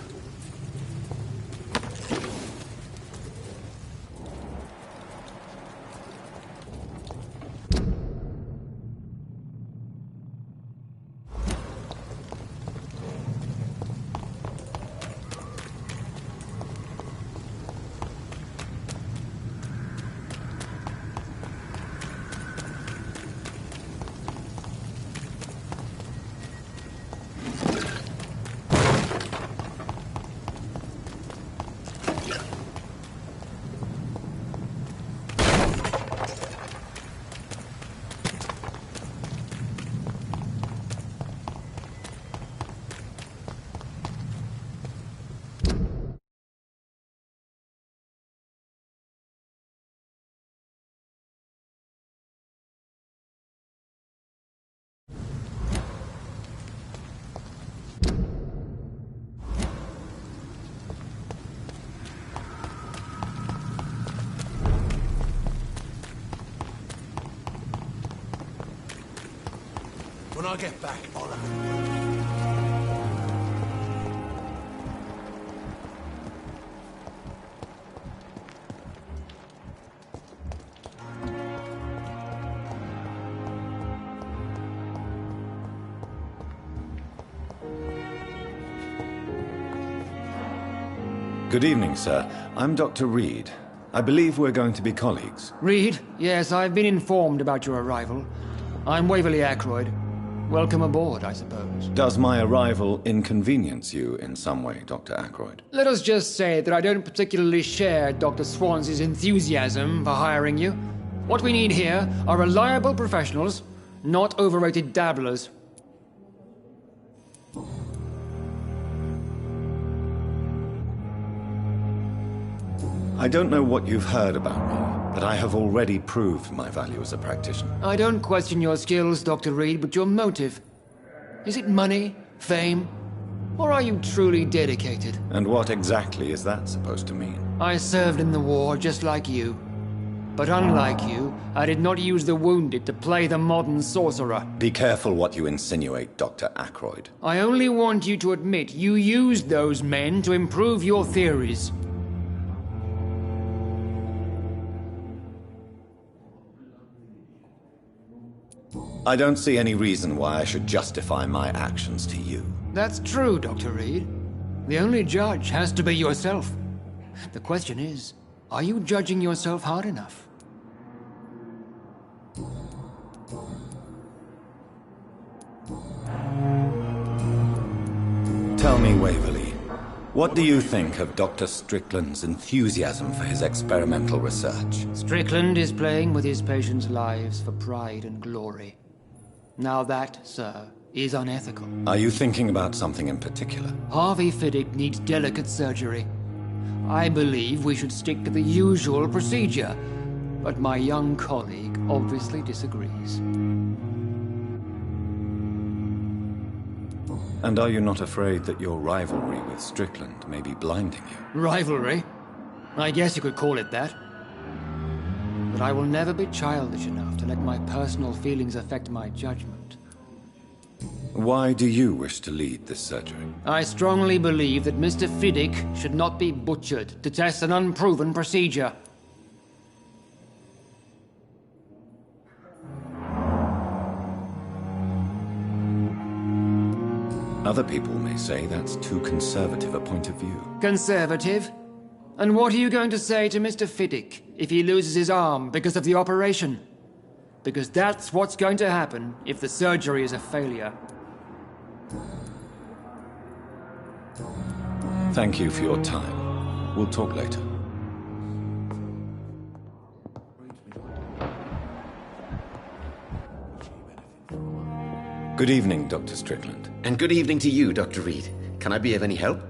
When I get back, I'll have... Good evening, sir. I'm Dr. Reed. I believe we're going to be colleagues. Reed? Yes, I've been informed about your arrival. I'm Waverly Ackroyd. Welcome aboard, I suppose. Does my arrival inconvenience you in some way, Dr. Ackroyd? Let us just say that I don't particularly share Dr. Swans's enthusiasm for hiring you. What we need here are reliable professionals, not overrated dabblers. I don't know what you've heard about me, but I have already proved my value as a practitioner. I don't question your skills, Dr. Reed, but your motive. Is it money, fame, or are you truly dedicated? And what exactly is that supposed to mean? I served in the war just like you. But unlike you, I did not use the wounded to play the modern sorcerer. Be careful what you insinuate, Dr. Ackroyd. I only want you to admit you used those men to improve your theories. I don't see any reason why I should justify my actions to you. That's true, Dr. Reed. The only judge has to be yourself. The question is, are you judging yourself hard enough? Tell me, Waverly, what do you think of Dr. Strickland's enthusiasm for his experimental research? Strickland is playing with his patients' lives for pride and glory. Now that, sir, is unethical. Are you thinking about something in particular? Harvey Fiddick needs delicate surgery. I believe we should stick to the usual procedure, but my young colleague obviously disagrees. And are you not afraid that your rivalry with Strickland may be blinding you? Rivalry? I guess you could call it that. But I will never be childish enough to let my personal feelings affect my judgment. Why do you wish to lead this surgery? I strongly believe that Mr. Fiddick should not be butchered to test an unproven procedure. Other people may say that's too conservative a point of view. Conservative? And what are you going to say to Mr. Fiddick if he loses his arm because of the operation? Because that's what's going to happen if the surgery is a failure. Thank you for your time. We'll talk later. Good evening, Dr. Strickland. And good evening to you, Dr. Reed. Can I be of any help?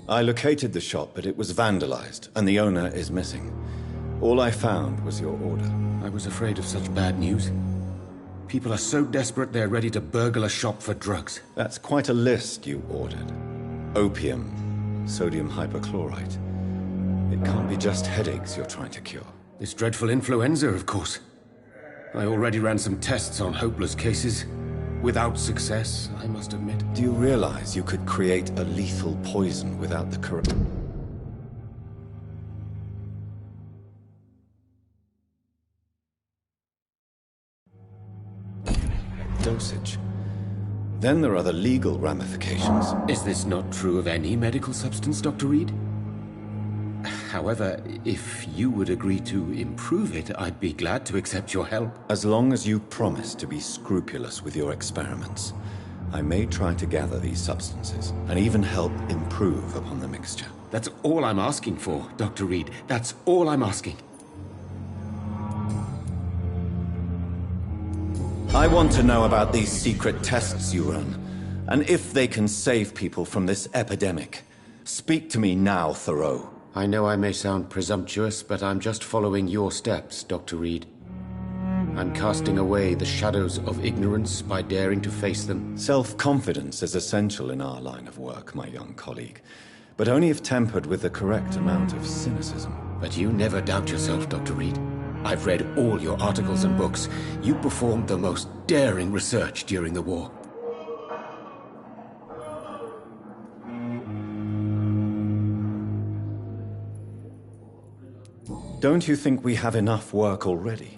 I located the shop, but it was vandalized, and the owner is missing. All I found was your order. I was afraid of such bad news. People are so desperate they're ready to burgle a shop for drugs. That's quite a list you ordered. Opium, sodium hypochlorite. It can't be just headaches you're trying to cure. This dreadful influenza, of course. I already ran some tests on hopeless cases. Without success, I must admit. Do you realize you could create a lethal poison without the correct dosage? Then there are the legal ramifications. Is this not true of any medical substance, Dr. Reed? However, if you would agree to improve it, I'd be glad to accept your help. As long as you promise to be scrupulous with your experiments, I may try to gather these substances and even help improve upon the mixture. That's all I'm asking for, Dr. Reed. That's all I'm asking. I want to know about these secret tests you run, and if they can save people from this epidemic. Speak to me now, Thoreau. I know I may sound presumptuous, but I'm just following your steps, Dr. Reed. I'm casting away the shadows of ignorance by daring to face them. Self-confidence is essential in our line of work, my young colleague, but only if tempered with the correct amount of cynicism. But you never doubt yourself, Dr. Reed. I've read all your articles and books. You performed the most daring research during the war. Don't you think we have enough work already?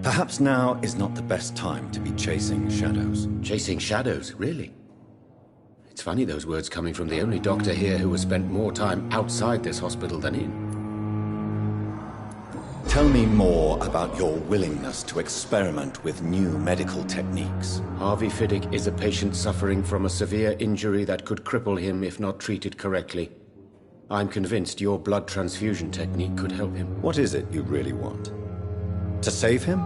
Perhaps now is not the best time to be chasing shadows. Chasing shadows, really? It's funny those words coming from the only doctor here who has spent more time outside this hospital than in. Tell me more about your willingness to experiment with new medical techniques. Harvey Fiddick is a patient suffering from a severe injury that could cripple him if not treated correctly. I'm convinced your blood transfusion technique could help him. What is it you really want? To save him,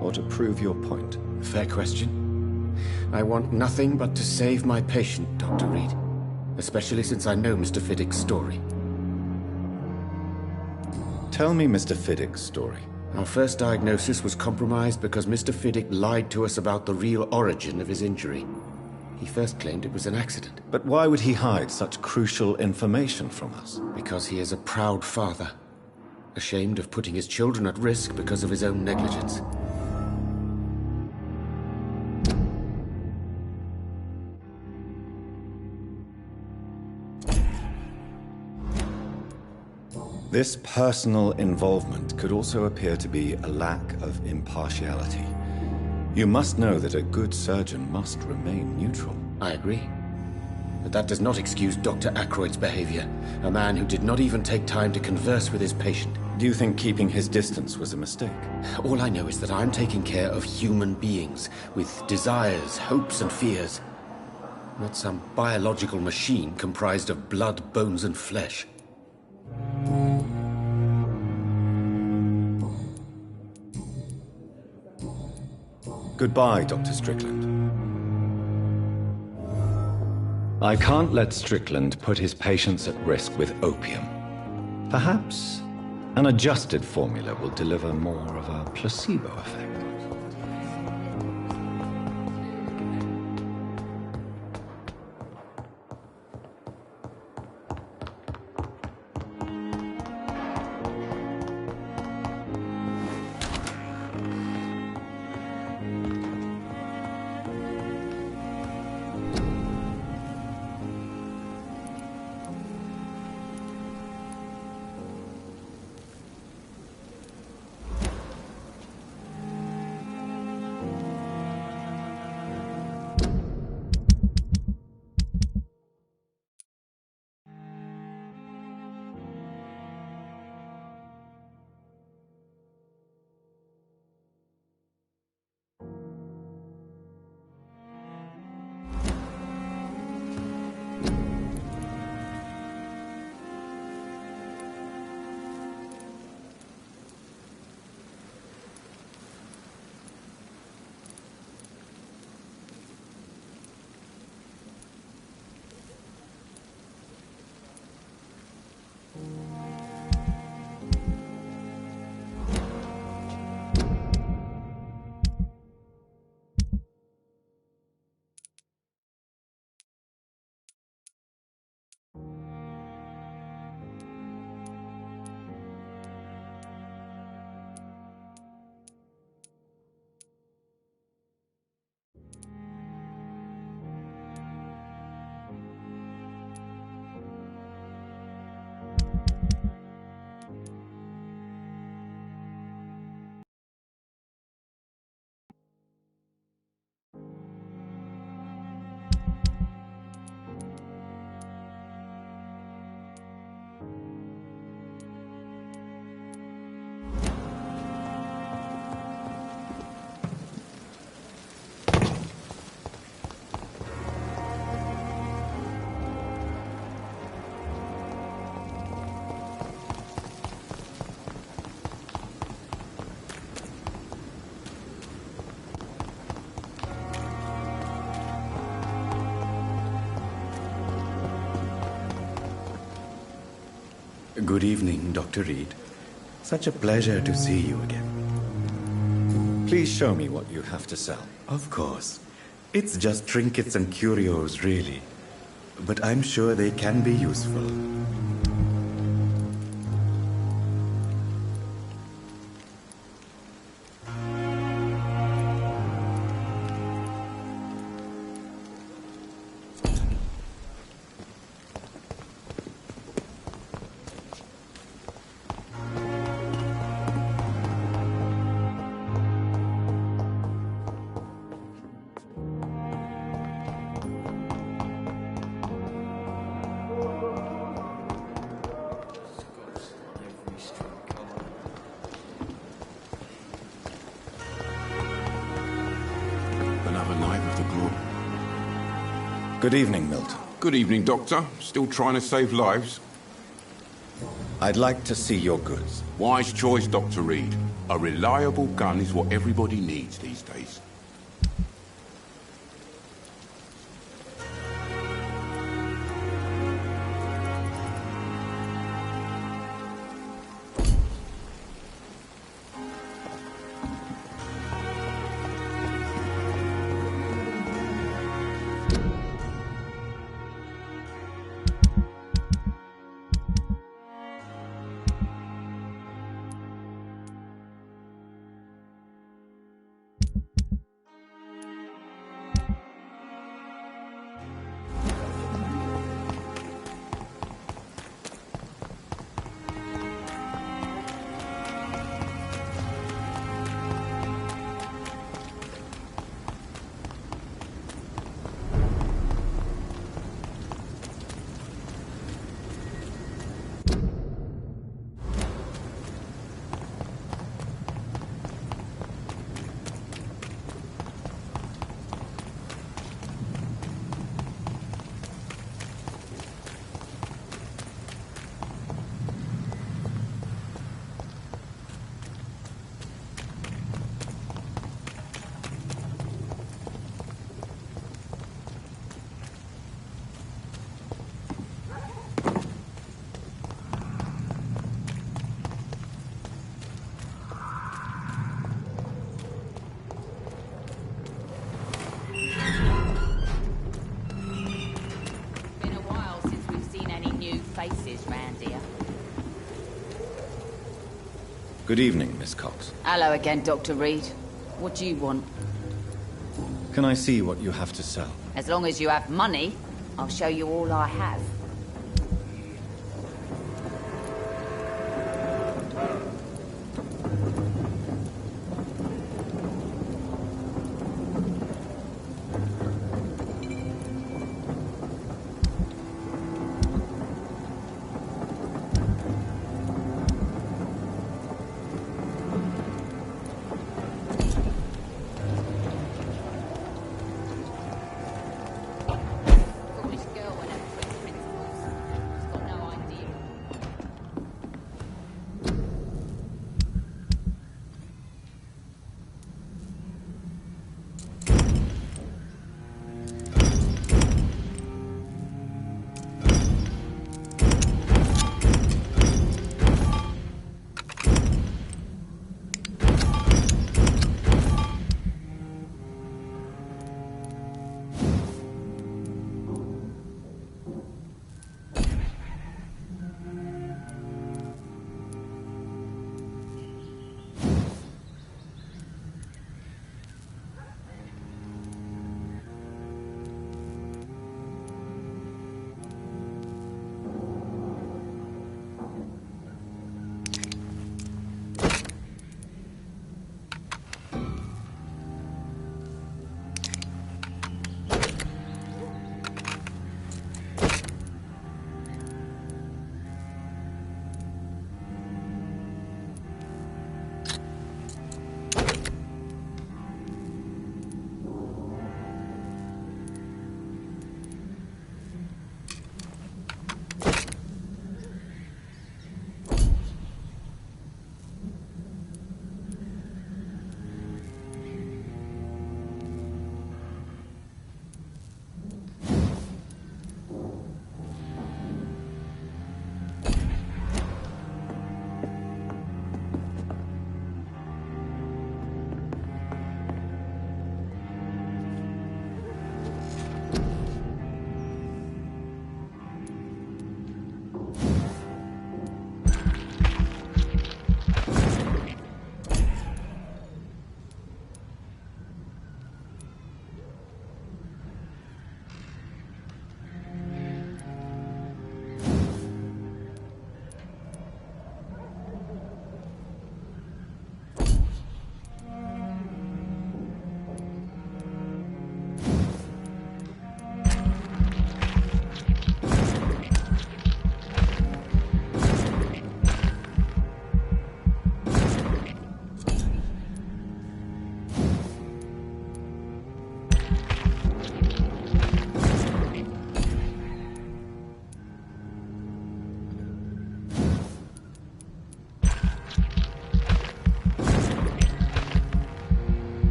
or to prove your point? Fair question. I want nothing but to save my patient, Dr. Reed. Especially since I know Mr. Fiddick's story. Tell me Mr. Fiddick's story. Our first diagnosis was compromised because Mr. Fiddick lied to us about the real origin of his injury. He first claimed it was an accident. But why would he hide such crucial information from us? Because he is a proud father. Ashamed of putting his children at risk because of his own negligence. This personal involvement could also appear to be a lack of impartiality. You must know that a good surgeon must remain neutral. I agree. But that does not excuse Dr. Aykroyd's behavior. A man who did not even take time to converse with his patient. Do you think keeping his distance was a mistake? All I know is that I'm taking care of human beings with desires, hopes, and fears. Not some biological machine comprised of blood, bones, and flesh. Goodbye, Dr. Strickland. I can't let Strickland put his patients at risk with opium. Perhaps an adjusted formula will deliver more of a placebo effect. Good evening, Dr. Reed. Such a pleasure to see you again. Please show me what you have to sell. Of course. It's just trinkets and curios, really. But I'm sure they can be useful. Good evening, Milton. Good evening, Doctor. Still trying to save lives? I'd like to see your goods. Wise choice, Dr. Reed. A reliable gun is what everybody needs these days. Good evening, Miss Cox. Hello again, Dr. Reed. What do you want? Can I see what you have to sell? As long as you have money, I'll show you all I have.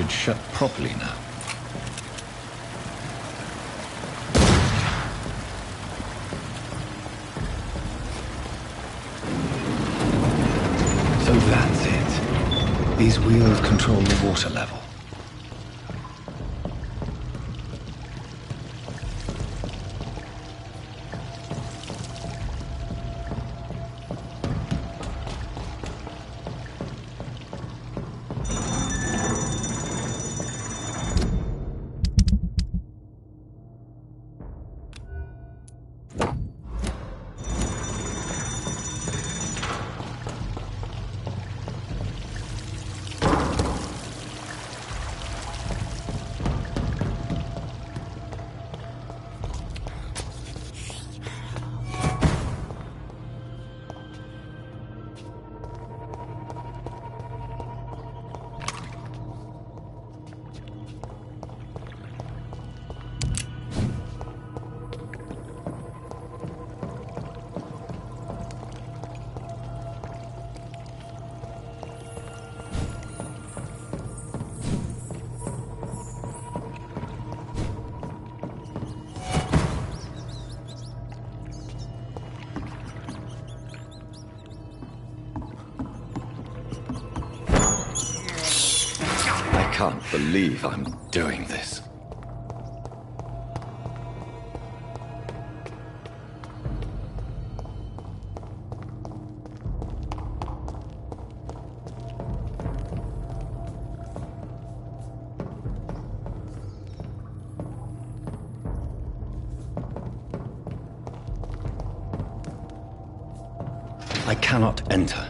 should shut properly now. So that's it. These wheels control the water level. I can't believe I'm doing this. I cannot enter.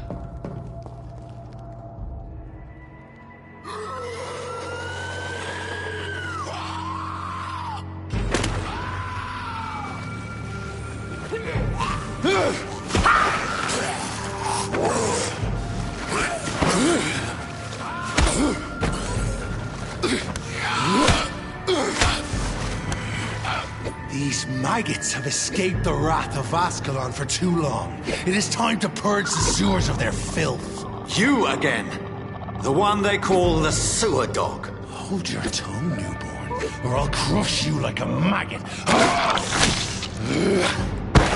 These maggots have escaped the wrath of Ascalon for too long. It is time to purge the sewers of their filth. You again! The one they call the sewer dog. Hold your tongue, newborn, or I'll crush you like a maggot.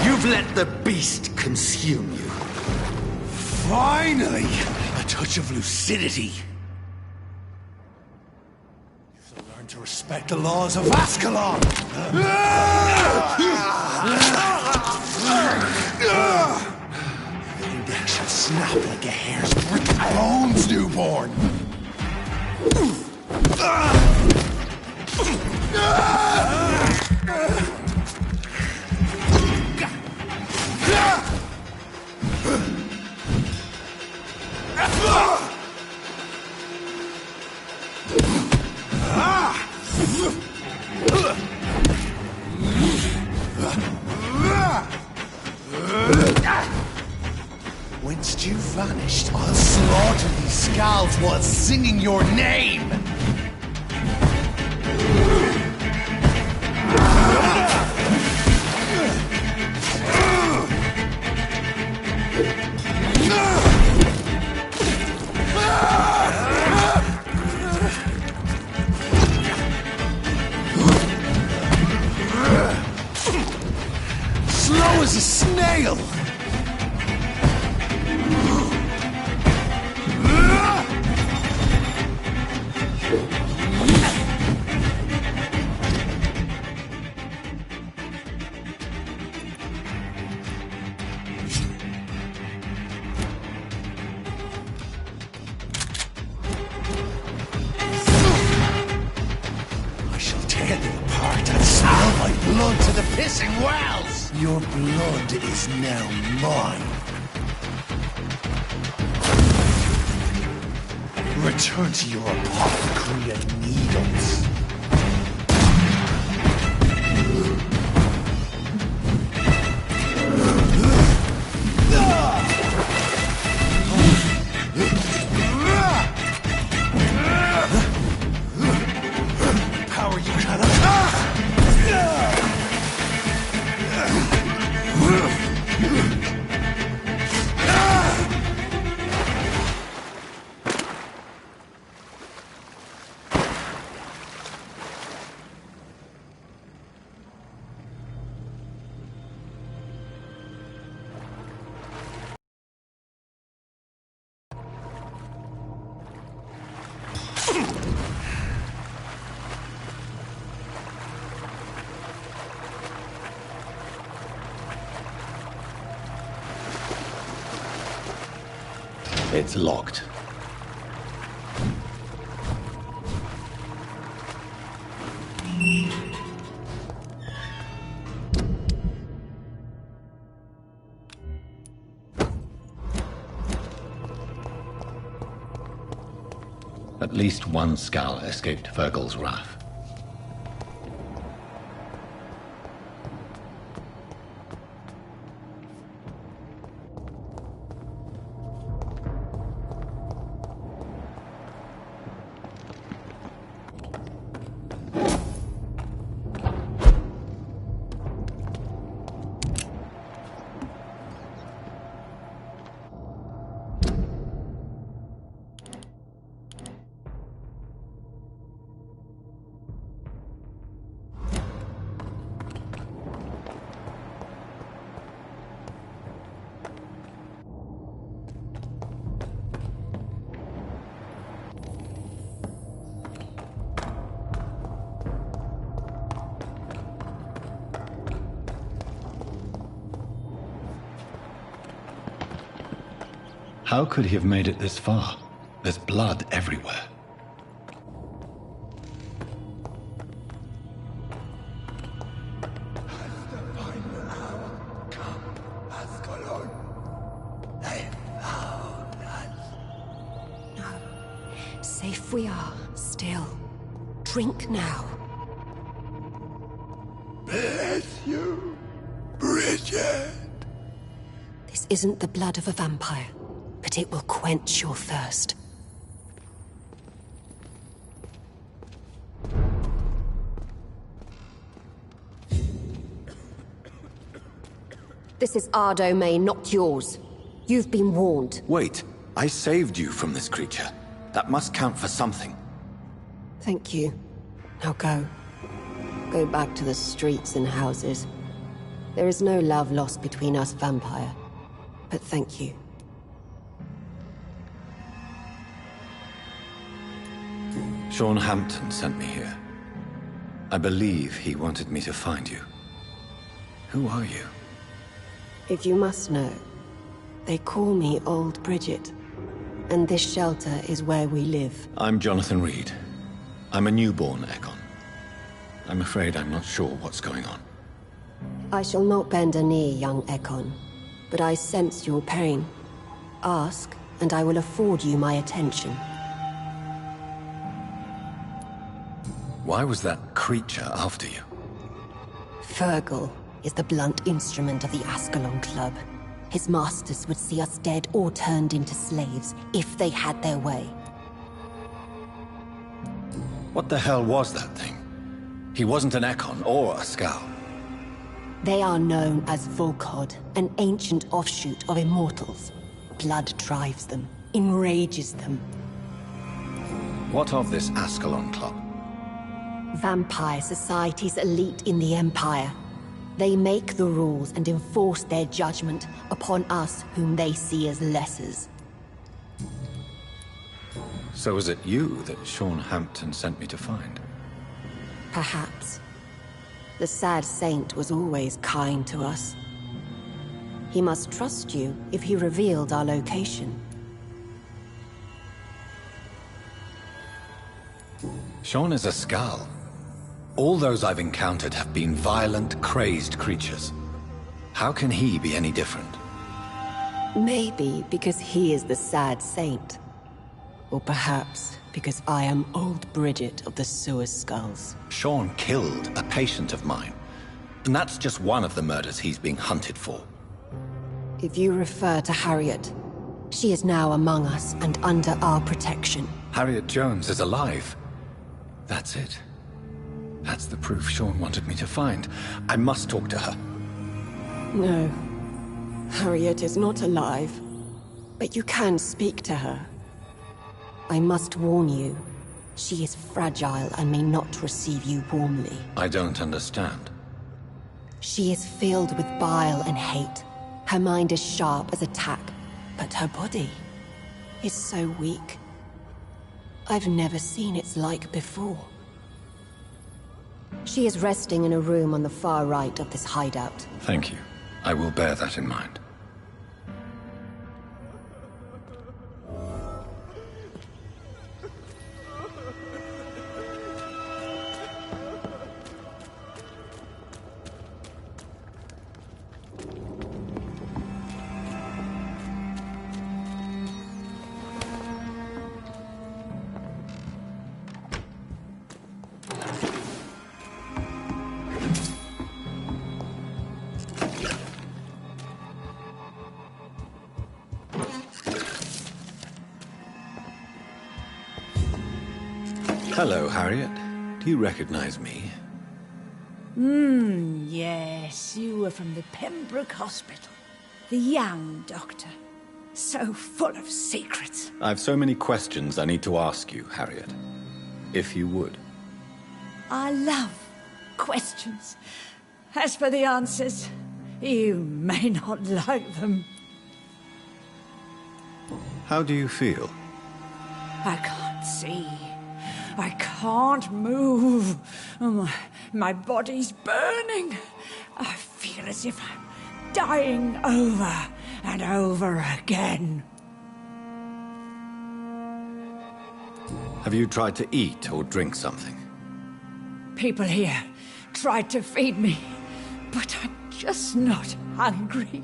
You've let the beast consume you. Finally! A touch of lucidity. So learn to respect the laws of Ascalon! The index shall snap like a hare's brick bones, newborn! Whence you vanished, I'll slaughter these scalds while singing your name! Slow as a snail! I shall tear thee apart and spill my blood to the pissing wells! Your blood is now mine. Return to your apothecary and needles. Power you cannot. It's locked. At least one Skal escaped Fergal's wrath. How could he have made it this far? There's blood everywhere. No. Safe we are, still. Drink now. Bless you, Bridget. This isn't the blood of a vampire, but it will quench your thirst. This is our domain, not yours. You've been warned. Wait, I saved you from this creature. That must count for something. Thank you. Now go. Go back to the streets and houses. There is no love lost between us, vampire. But thank you. Sean Hampton sent me here. I believe he wanted me to find you. Who are you? If you must know, they call me Old Bridget. And this shelter is where we live. I'm Jonathan Reed. I'm a newborn Ekon. I'm afraid I'm not sure what's going on. I shall not bend a knee, young Ekon. But I sense your pain. Ask, and I will afford you my attention. Why was that creature after you? Fergal is the blunt instrument of the Ascalon Club. His masters would see us dead or turned into slaves if they had their way. What the hell was that thing? He wasn't an Ekon or a Skal. They are known as Volkod, an ancient offshoot of immortals. Blood drives them, enrages them. What of this Ascalon Club? Vampire society's elite in the Empire. They make the rules and enforce their judgment upon us whom they see as lessers. So was it you that Sean Hampton sent me to find? Perhaps. The sad saint was always kind to us. He must trust you if he revealed our location. Sean is a Skal. All those I've encountered have been violent, crazed creatures. How can he be any different? Maybe because he is the sad saint. Or perhaps because I am Old Bridget of the Sewer Skulls. Sean killed a patient of mine. And that's just one of the murders he's being hunted for. If you refer to Harriet, she is now among us and under our protection. Harriet Jones is alive. That's it. That's the proof Sean wanted me to find. I must talk to her. No. Harriet is not alive. But you can speak to her. I must warn you. She is fragile and may not receive you warmly. I don't understand. She is filled with bile and hate. Her mind is sharp as a tack, but her body is so weak. I've never seen its like before. She is resting in a room on the far right of this hideout. Thank you. I will bear that in mind. Hello, Harriet. Do you recognize me? Yes, you were from the Pembroke Hospital. The young doctor. So full of secrets. I've so many questions I need to ask you, Harriet. If you would. I love questions. As for the answers, you may not like them. How do you feel? I can't see. I can't move. My body's burning. I feel as if I'm dying over and over again. Have you tried to eat or drink something? People here tried to feed me, but I'm just not hungry.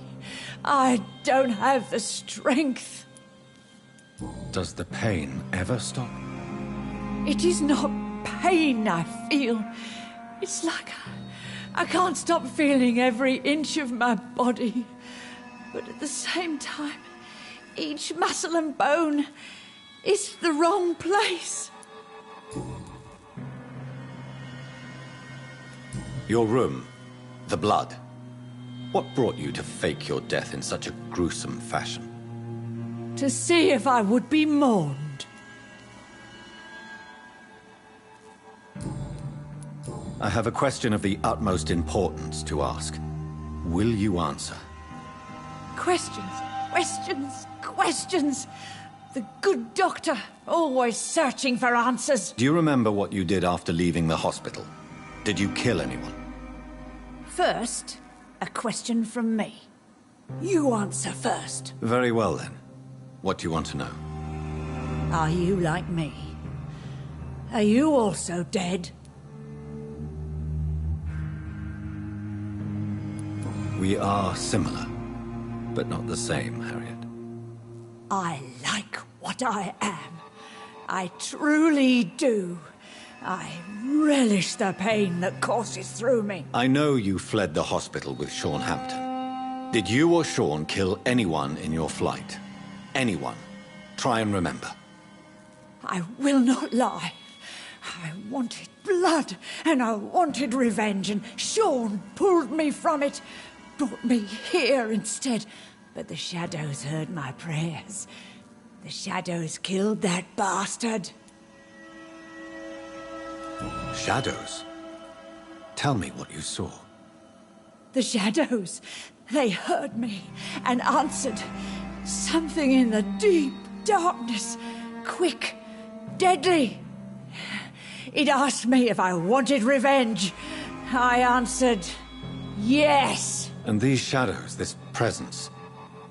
I don't have the strength. Does the pain ever stop? It is not pain I feel. It's like I can't stop feeling every inch of my body. But at the same time, each muscle and bone is the wrong place. Your room, the blood. What brought you to fake your death in such a gruesome fashion? To see if I would be mourned. I have a question of the utmost importance to ask. Will you answer? Questions, questions, questions. The good doctor, always searching for answers. Do you remember what you did after leaving the hospital? Did you kill anyone? First, a question from me. You answer first. Very well then. What do you want to know? Are you like me? Are you also dead? We are similar, but not the same, Harriet. I like what I am. I truly do. I relish the pain that courses through me. I know you fled the hospital with Sean Hampton. Did you or Sean kill anyone in your flight? Anyone? Try and remember. I will not lie. I wanted blood, and I wanted revenge, and Sean pulled me from it, brought me here instead. But the shadows heard my prayers. The shadows killed that bastard. Shadows? Tell me what you saw. The shadows, they heard me and answered. Something in the deep darkness, quick, deadly. It asked me if I wanted revenge. I answered, yes. And these shadows, this presence,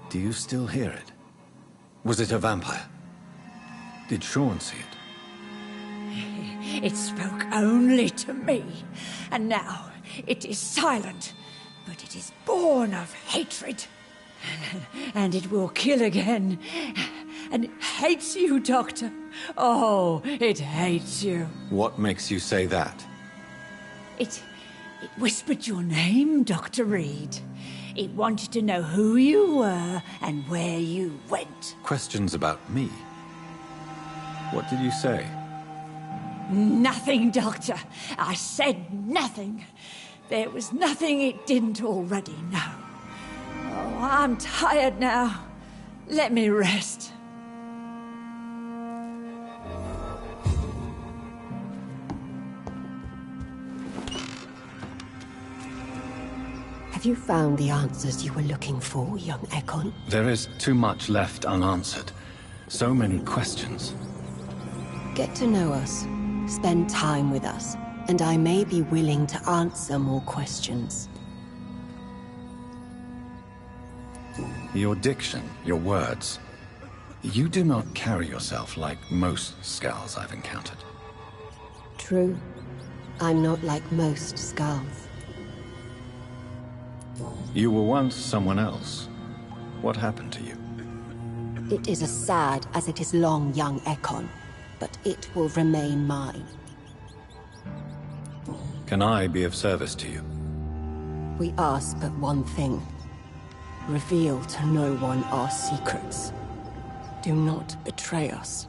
do you still hear it? Was it a vampire? Did Sean see it? It spoke only to me, and now it is silent, but it is born of hatred. And it will kill again. And it hates you, Doctor. Oh, it hates you. What makes you say that? It whispered your name, Dr. Reed. It wanted to know who you were and where you went. Questions about me? What did you say? Nothing, Doctor. I said nothing. There was nothing it didn't already know. Oh, I'm tired now. Let me rest. Have you found the answers you were looking for, young Ekon? There is too much left unanswered. So many questions. Get to know us. Spend time with us. And I may be willing to answer more questions. Your diction, your words. You do not carry yourself like most Skulls I've encountered. True. I'm not like most Skulls. You were once someone else. What happened to you? It is as sad as it is long, young Ekon, but it will remain mine. Can I be of service to you? We ask but one thing. Reveal to no one our secrets. Do not betray us.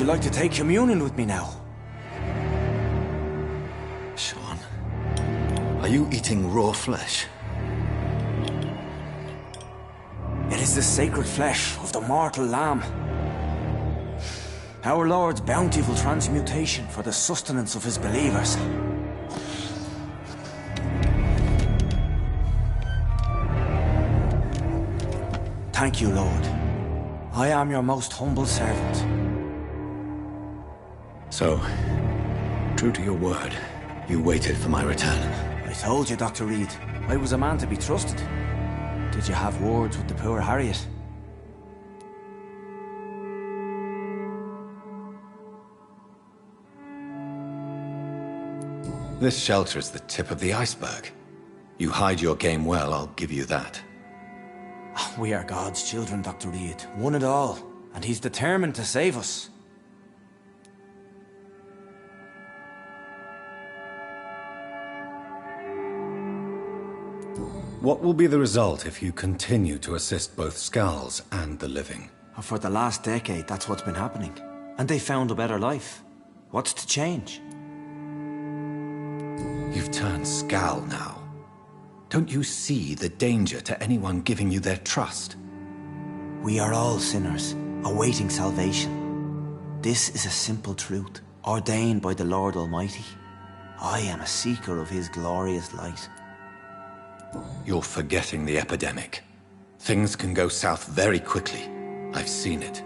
you like to take communion with me now? Sean, are you eating raw flesh? It is the sacred flesh of the mortal lamb. Our Lord's bountiful transmutation for the sustenance of his believers. Thank you, Lord. I am your most humble servant. So, true to your word, you waited for my return. I told you, Dr. Reed, I was a man to be trusted. Did you have words with the poor Harriet? This shelter is the tip of the iceberg. You hide your game well, I'll give you that. We are God's children, Dr. Reed, one and all, and he's determined to save us. What will be the result if you continue to assist both Skulls and the living? For the last decade, that's what's been happening. And they found a better life. What's to change? You've turned Skal now. Don't you see the danger to anyone giving you their trust? We are all sinners, awaiting salvation. This is a simple truth, ordained by the Lord Almighty. I am a seeker of his glorious light. You're forgetting the epidemic. Things can go south very quickly. I've seen it.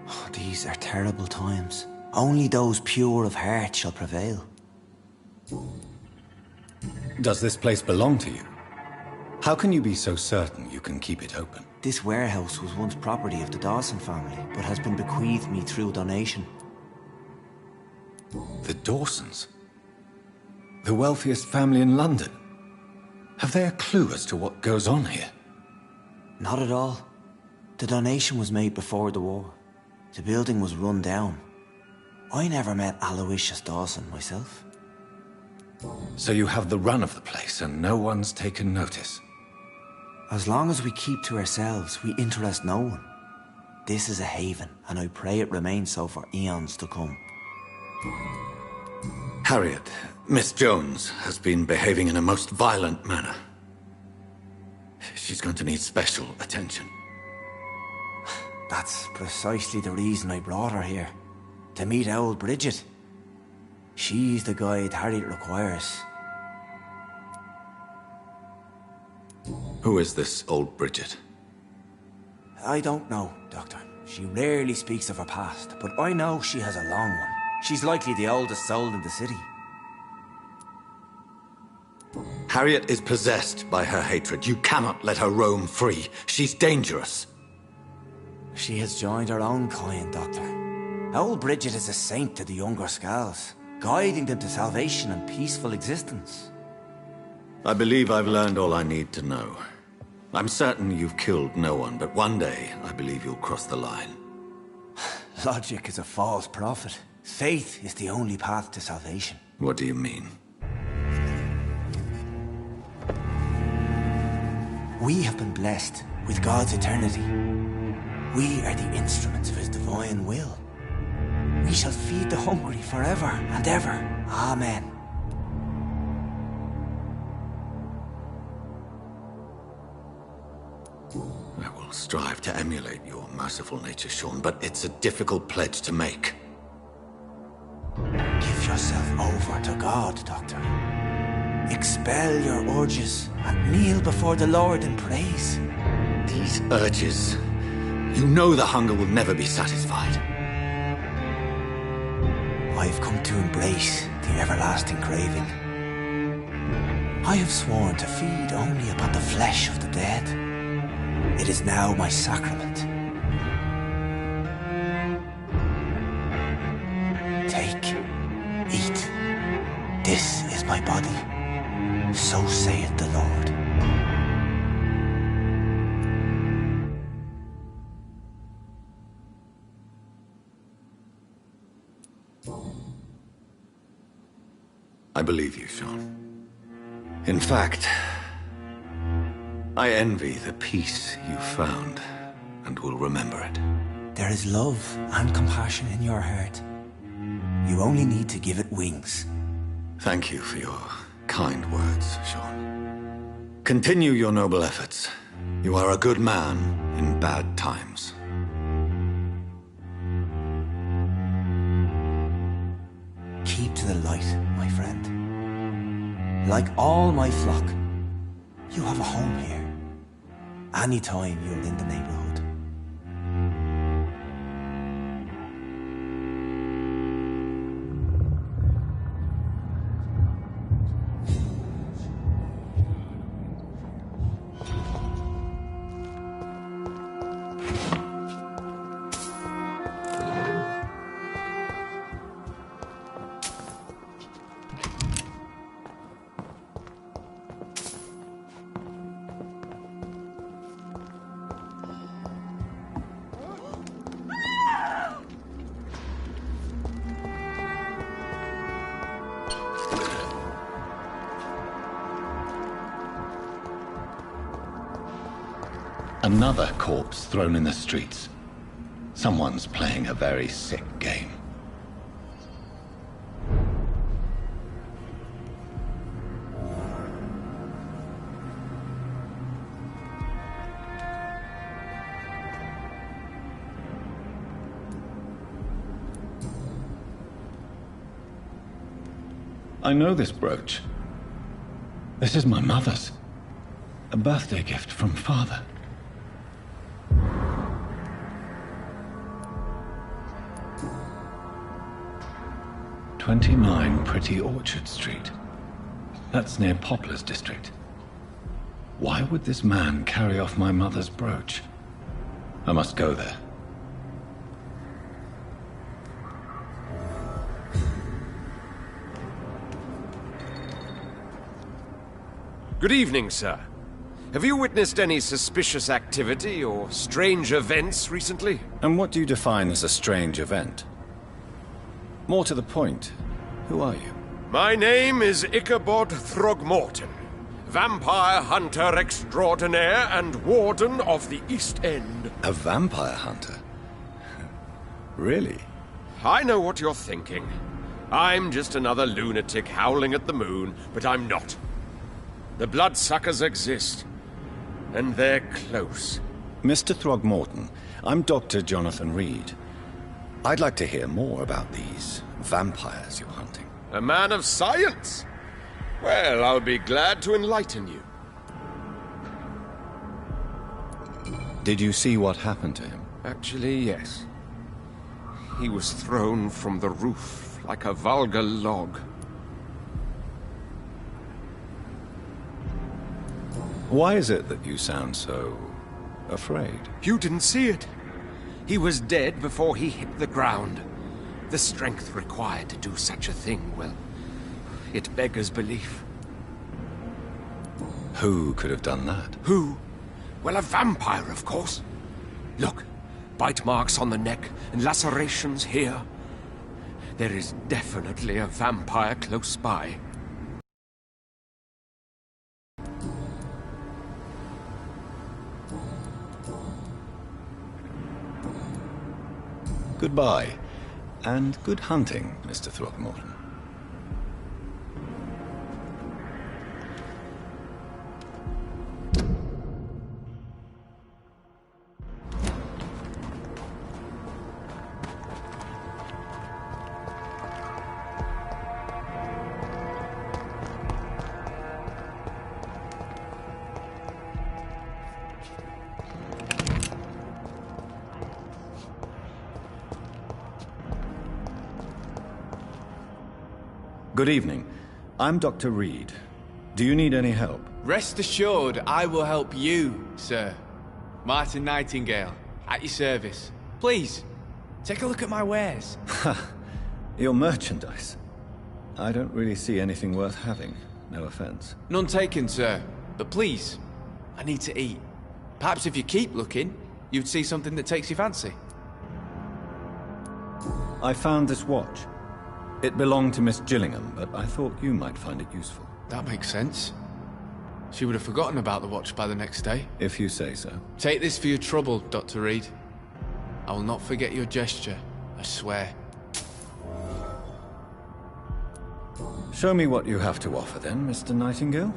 Oh, these are terrible times. Only those pure of heart shall prevail. Does this place belong to you? How can you be so certain you can keep it open? This warehouse was once property of the Dawson family, but has been bequeathed me through donation. The Dawsons? The wealthiest family in London? Have they a clue as to what goes on here? Not at all. The donation was made before the war. The building was run down. I never met Aloysius Dawson myself. So you have the run of the place and no one's taken notice? As long as we keep to ourselves, we interest no one. This is a haven, and I pray it remains so for eons to come. Harriet, Miss Jones, has been behaving in a most violent manner. She's going to need special attention. That's precisely the reason I brought her here. To meet old Bridget. She's the guide Harriet requires. Who is this old Bridget? I don't know, Doctor. She rarely speaks of her past, but I know she has a long one. She's likely the oldest soul in the city. Harriet is possessed by her hatred. You cannot let her roam free. She's dangerous. She has joined her own kind, Doctor. Old Bridget is a saint to the younger Skulls, guiding them to salvation and peaceful existence. I believe I've learned all I need to know. I'm certain you've killed no one, but one day I believe you'll cross the line. Logic is a false prophet. Faith is the only path to salvation. What do you mean? We have been blessed with God's eternity. We are the instruments of his divine will. We shall feed the hungry forever and ever. Amen. I will strive to emulate your merciful nature, Sean, but it's a difficult pledge to make. Give yourself over to God, Doctor. Expel your urges and kneel before the Lord in praise. These urges... You know the hunger will never be satisfied. I've come to embrace the everlasting craving. I have sworn to feed only upon the flesh of the dead. It is now my sacrament. Take, eat. This is my body. So saith the Lord. I believe you, Sean. In fact, I envy the peace you found, and will remember it. There is love and compassion in your heart. You only need to give it wings. Thank you for your kind words, Sean. Continue your noble efforts. You are a good man in bad times. Keep to the light, my friend. Like all my flock, you have a home here. Anytime you're in the neighborhood. Another corpse thrown in the streets. Someone's playing a very sick game. I know this brooch. This is my mother's. A birthday gift from father. "29 Pretty Orchard Street. That's near Poplar's district. Why would this man carry off my mother's brooch? I must go there. Good evening, sir. Have you witnessed any suspicious activity or strange events recently? And what do you define as a strange event? More to the point, who are you? My name is Ichabod Throgmorton, vampire hunter extraordinaire and warden of the East End. A vampire hunter? Really? I know what you're thinking. I'm just another lunatic howling at the moon, but I'm not. The bloodsuckers exist, and they're close. Mr. Throgmorton, I'm Dr. Jonathan Reed. I'd like to hear more about these vampires you're hunting. A man of science? Well, I'll be glad to enlighten you. Did you see what happened to him? Actually, yes. He was thrown from the roof like a vulgar log. Why is it that you sound so afraid? You didn't see it. He was dead before he hit the ground. The strength required to do such a thing, well, it beggars belief. Who could have done that? Who? Well, a vampire, of course. Look, bite marks on the neck and lacerations here. There is definitely a vampire close by. Goodbye, and good hunting, Mr. Throgmorton. Good evening. I'm Dr. Reed. Do you need any help? Rest assured, I will help you, sir. Martin Nightingale, at your service. Please, take a look at my wares. Your merchandise. I don't really see anything worth having. No offense. None taken, sir. But please, I need to eat. Perhaps if you keep looking, you'd see something that takes your fancy. I found this watch. It belonged to Miss Gillingham, but I thought you might find it useful. That makes sense. She would have forgotten about the watch by the next day. If you say so. Take this for your trouble, Dr. Reed. I will not forget your gesture, I swear. Show me what you have to offer then, Mr. Nightingale.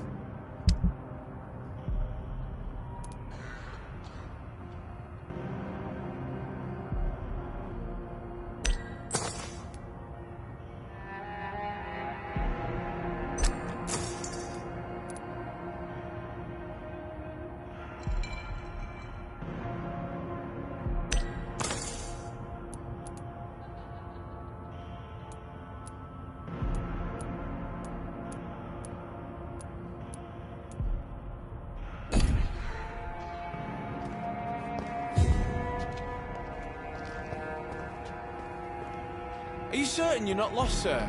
Are you certain you're not lost, sir?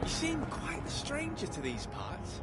You seem quite a stranger to these parts.